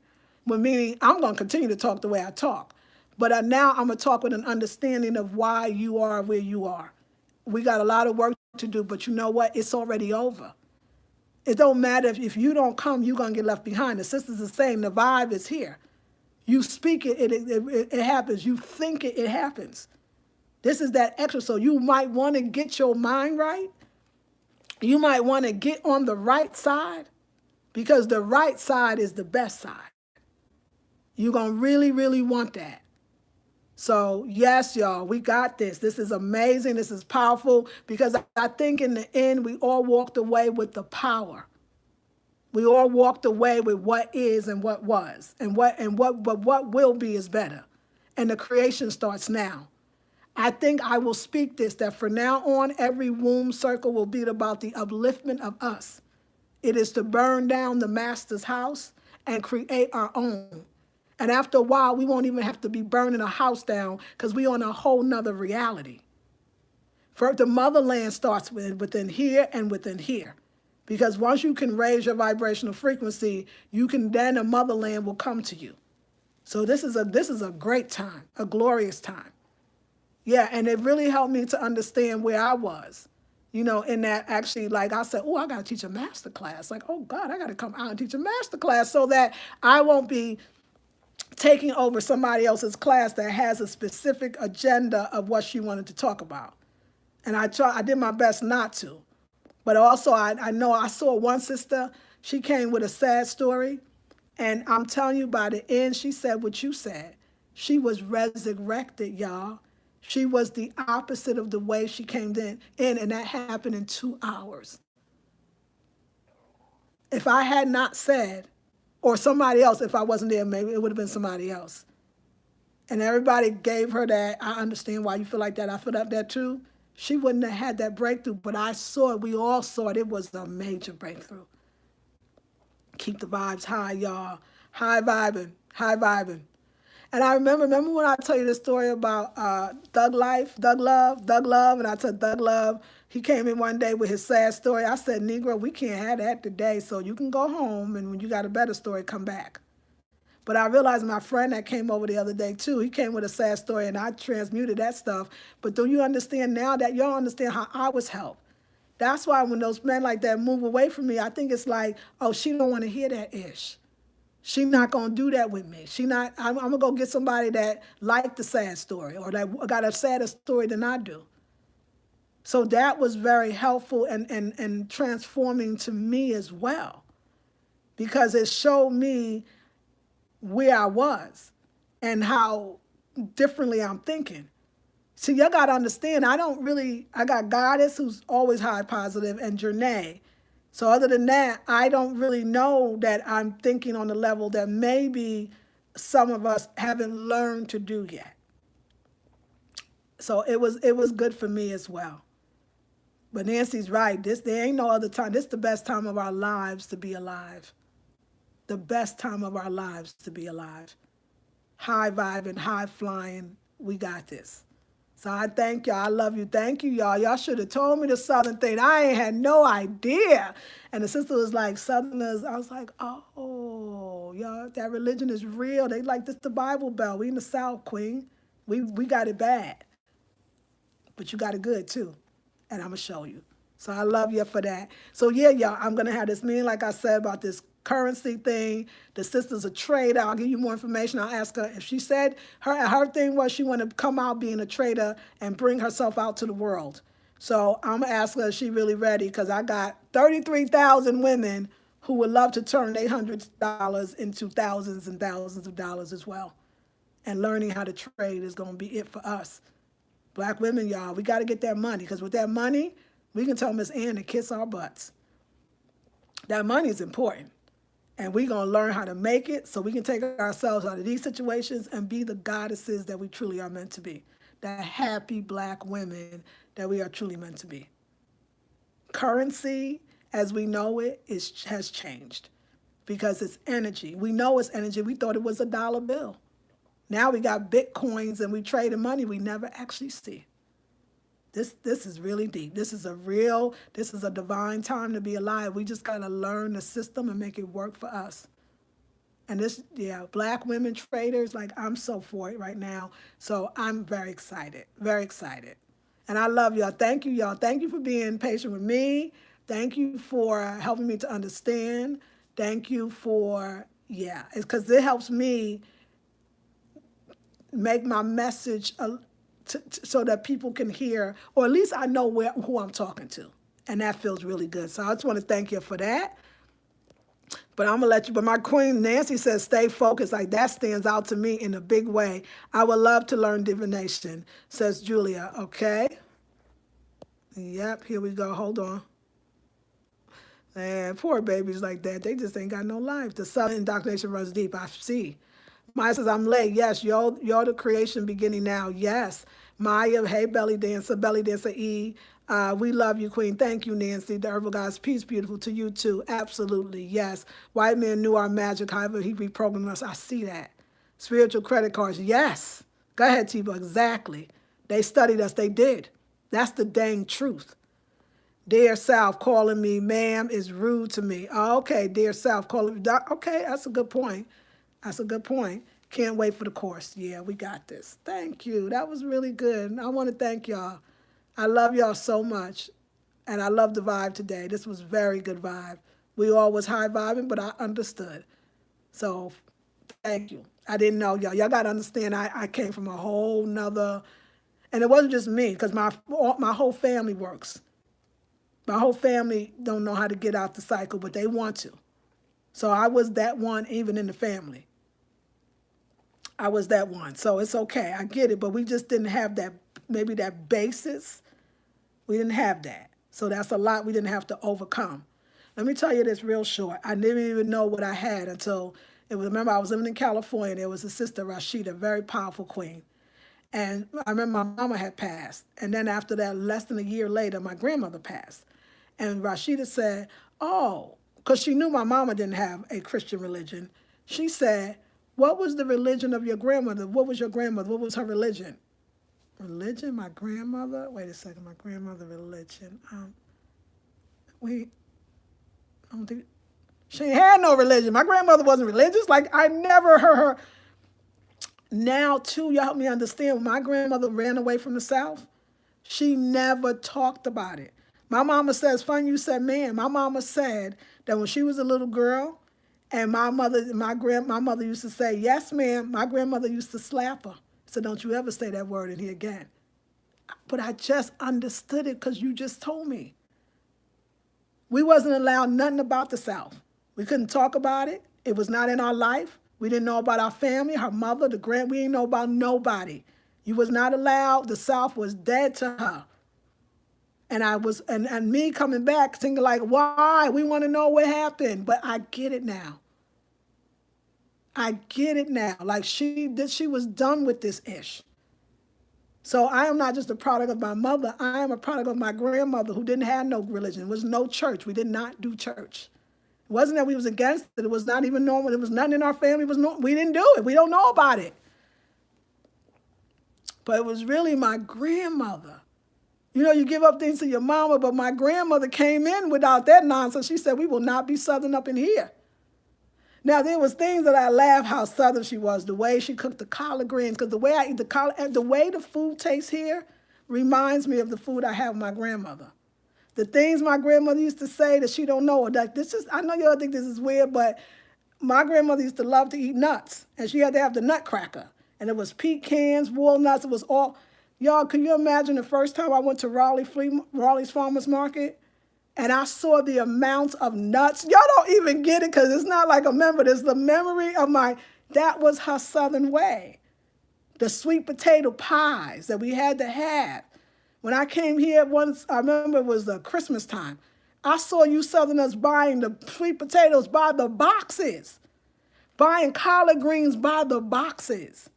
but meaning I'm going to continue to talk the way I talk. But now I'm going to talk with an understanding of why you are where you are. We got a lot of work to do, but you know what? It's already over. It don't matter if you don't come, you're going to get left behind. The sisters are saying the vibe is here. You speak it, it happens. You think it happens. This is that extra. So you might want to get your mind right. You might want to get on the right side because the right side is the best side. You're going to really, really want that. So yes, y'all, we got this. This is amazing. This is powerful because I think in the end, we all walked away with the power. We all walked away with what is and what was and what will be is better. And the creation starts now. I think I will speak this, that from now on, every womb circle will be about the upliftment of us. It is to burn down the master's house and create our own. And after a while, we won't even have to be burning a house down because we're on a whole nother reality. For the motherland starts within here and within here. Because once you can raise your vibrational frequency, you can then the motherland will come to you. So this is a great time, a glorious time. Yeah, and it really helped me to understand where I was. In that actually, like I said, oh, I got to teach a master class. Like, oh God, I got to come out and teach a master class so that I won't be taking over somebody else's class that has a specific agenda of what she wanted to talk about. And I did my best not to. But also, I know I saw one sister, she came with a sad story. And I'm telling you, by the end, she said what you said. She was resurrected, y'all. She was the opposite of the way she came in, and that happened in 2 hours. If I had not said, or somebody else, if I wasn't there, maybe it would have been somebody else. And everybody gave her that, I understand why you feel like that. I feel like that too. She wouldn't have had that breakthrough, but I saw it. We all saw it. It was a major breakthrough. Keep the vibes high, y'all. High vibing, high vibing. And I remember when I tell you the story about Doug Love, and I told Doug Love, he came in one day with his sad story. I said, Negro, we can't have that today, so you can go home, and when you got a better story, come back. But I realized my friend that came over the other day too, he came with a sad story, and I transmuted that stuff. But do you understand now that y'all understand how I was helped? That's why when those men like that move away from me, I think it's like, oh, she don't want to hear that ish. She not going to do that with me. I'm going to go get somebody that liked the sad story or that got a sadder story than I do. So that was very helpful and transforming to me as well, because it showed me where I was and how differently I'm thinking. So y'all got to understand, I got Goddess, who's always high positive, and Janae. So other than that, I don't really know that I'm thinking on the level that maybe some of us haven't learned to do yet. So it was good for me as well. But Nancy's right. There ain't no other time. This is the best time of our lives to be alive. The best time of our lives to be alive. High vibing, high flying. We got this. So I thank y'all. I love you. Thank you, y'all. Y'all should have told me the Southern thing. I ain't had no idea. And the sister was like, Southerners. I was like, oh, y'all, that religion is real. They like this the Bible Belt. We in the South, Queen. We got it bad. But you got it good, too. And I'm going to show you. So I love you for that. So, yeah, y'all, I'm going to have this meeting, like I said, about this currency thing. The sister's a trader. I'll give you more information. I'll ask her if she said her thing was she wanted to come out being a trader and bring herself out to the world. So I'm going to ask her if she really ready, because I got 33,000 women who would love to turn their $100 into thousands and thousands of dollars as well. And learning how to trade is going to be it for us. Black women, y'all, we got to get that money, because with that money, we can tell Miss Ann to kiss our butts. That money is important. And we're going to learn how to make it so we can take ourselves out of these situations and be the goddesses that we truly are meant to be. That happy Black women that we are truly meant to be. Currency, as we know it, has changed because it's energy. We know it's energy. We thought it was a dollar bill. Now we got Bitcoins and we trade money we never actually see. This is really deep. This is a divine time to be alive. We just got to learn the system and make it work for us. And Black women traders, like I'm so for it right now. So I'm very excited, very excited. And I love y'all. Thank you, y'all. Thank you for being patient with me. Thank you for helping me to understand. Thank you for, it's because it helps me make my message so that people can hear, or at least I know who I'm talking to. And that feels really good. So I just want to thank you for that. But I'm going to let you, but my queen Nancy says, stay focused. Like that stands out to me in a big way. I would love to learn divination, says Julia. Okay. Yep, here we go. Hold on. And poor babies like that. They just ain't got no life. The Southern indoctrination runs deep. I see. Maya says, I'm late. Yes, you're the creation beginning now. Yes. Maya, hey, Belly Dancer E. We love you, Queen. Thank you, Nancy. The Herbal Gods, peace, beautiful to you too. Absolutely, yes. White men knew our magic, however, he reprogrammed us. I see that. Spiritual credit cards, yes. Go ahead, T-Bug, exactly. They studied us, they did. That's the dang truth. Dear South calling me ma'am is rude to me. Oh, okay, dear South calling me doc. Okay, that's a good point. That's a good point. Can't wait for the course. Yeah, we got this. Thank you. That was really good. I want to thank y'all. I love y'all so much. And I love the vibe today. This was very good vibe. We all was high vibing, but I understood. So thank you. I didn't know y'all. Y'all got to understand I came from a whole nother, and it wasn't just me, because my whole family works. My whole family don't know how to get out the cycle, but they want to. So I was that one even in the family. I was that one. So it's okay. I get it, but we just didn't have that, maybe that basis. We didn't have that. So that's a lot we didn't have to overcome. Let me tell you this real short. I didn't even know what I had until, remember I was living in California. There was a sister, Rashida, very powerful queen. And I remember my mama had passed. And then after that, less than a year later, my grandmother passed. And Rashida said, oh, because she knew my mama didn't have a Christian religion. She said, what was the religion of your grandmother? What was your grandmother? What was her religion? Religion? My grandmother? Wait a second. My grandmother religion. I don't think, she had no religion. My grandmother wasn't religious. Like, I never heard her. Now, too, you help me understand. When my grandmother ran away from the South, she never talked about it. My mama says, fun you said, man, my mama said that when she was a little girl, and my mother used to say, yes, ma'am, my grandmother used to slap her. So don't you ever say that word in here again. But I just understood it because you just told me. We wasn't allowed nothing about the South. We couldn't talk about it. It was not in our life. We didn't know about our family, her mother, we didn't know about nobody. You was not allowed. The South was dead to her. And I was, and me coming back thinking like, why? We want to know what happened. But I get it now. I get it now. Like she was done with this ish. So I am not just a product of my mother. I am a product of my grandmother who didn't have no religion. There was no church. We did not do church. It wasn't that we was against it. It was not even normal. There was nothing in our family. We didn't do it. We don't know about it. But it was really my grandmother. You know, you give up things to your mama, but my grandmother came in without that nonsense. She said, we will not be Southern up in here. Now, there was things that I laughed how Southern she was, the way she cooked the collard greens, because the way I eat the way the food tastes here reminds me of the food I have with my grandmother. The things my grandmother used to say that she don't know, like I know y'all think this is weird, but my grandmother used to love to eat nuts, and she had to have the nutcracker. And it was pecans, walnuts, it was all. Y'all, can you imagine the first time I went to Raleigh's Farmers Market and I saw the amounts of nuts? Y'all don't even get it because it's not like a memory. It's the memory of that was her Southern way. The sweet potato pies that we had to have. When I came here once, I remember it was the Christmas time. I saw you Southerners buying the sweet potatoes by the boxes, buying collard greens by the boxes.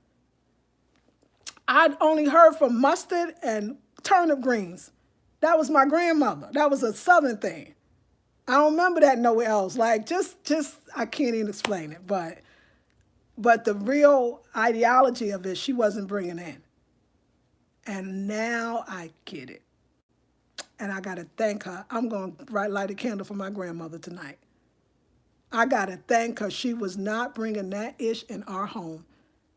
I'd only heard from mustard and turnip greens. That was my grandmother. That was a Southern thing. I don't remember that nowhere else. Like, just I can't even explain it. But the real ideology of it, she wasn't bringing in. And now I get it. And I got to thank her. I'm going to light a candle for my grandmother tonight. I got to thank her. She was not bringing that ish in our home.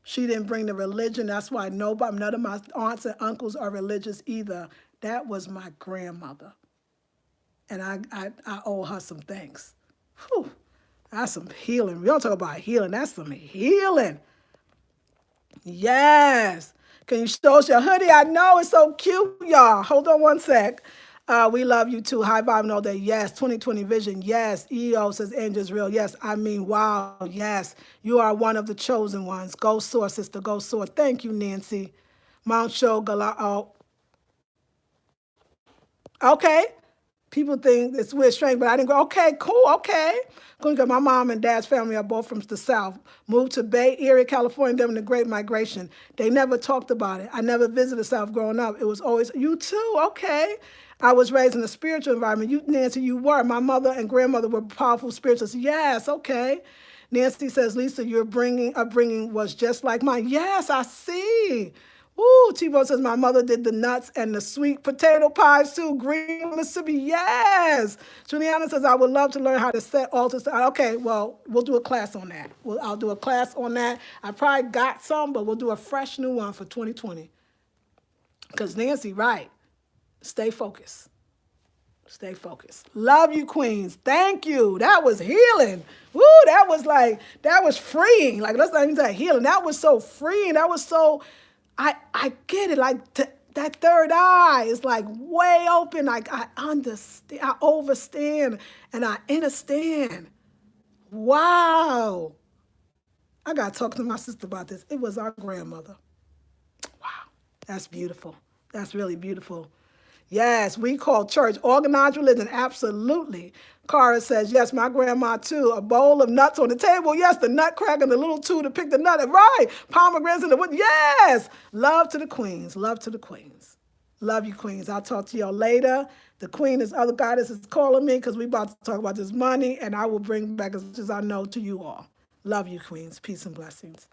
She didn't bring the religion. That's why none of my aunts and uncles are religious either. That was my grandmother. And I owe her some thanks. Whew. That's some healing. We don't talk about healing. That's some healing. Yes. Can you show us your hoodie? I know it's so cute, y'all. Hold on one sec. We love you too. High vibe and all that. Yes. 2020 vision. Yes. EO says Angel's real. Yes. I mean, wow. Yes. You are one of the chosen ones. Go soar, sister. Go soar. Thank you, Nancy. Mount Show. Oh. Okay. People think it's weird, strange, but I didn't go, okay, cool, okay. Because my mom and dad's family are both from the South. Moved to Bay Area, California during the Great Migration. They never talked about it. I never visited the South growing up. It was always, you too, okay. I was raised in a spiritual environment. You, Nancy, you were. My mother and grandmother were powerful spiritualists. Yes, okay. Nancy says, Lisa, your upbringing was just like mine. Yes, I see. Ooh, T-Bone says my mother did the nuts and the sweet potato pies too. Green, Mississippi, yes. Juliana says I would love to learn how to set altars. Okay, well, we'll do a class on that. I'll do a class on that. I probably got some, but we'll do a fresh new one for 2020. Because Nancy, right, stay focused. Stay focused. Love you, queens. Thank you. That was healing. Woo, that was freeing. Like, let's not even say healing. That was so freeing. That was so, I get it. Like, that third eye is like way open. Like, I understand, I overstand, and I understand. Wow. I got to talk to my sister about this. It was our grandmother. Wow. That's beautiful. That's really beautiful. Yes, we call church organized religion. Absolutely. Cara says, yes, my grandma too. A bowl of nuts on the table. Yes, the nutcracker and the little tool to pick the nut. Right. Pomegranates in the wood. Yes. Love to the queens. Love to the queens. Love you, queens. I'll talk to y'all later. The queen, this other goddess, is calling me because we about to talk about this money, and I will bring back as much as I know to you all. Love you, queens. Peace and blessings.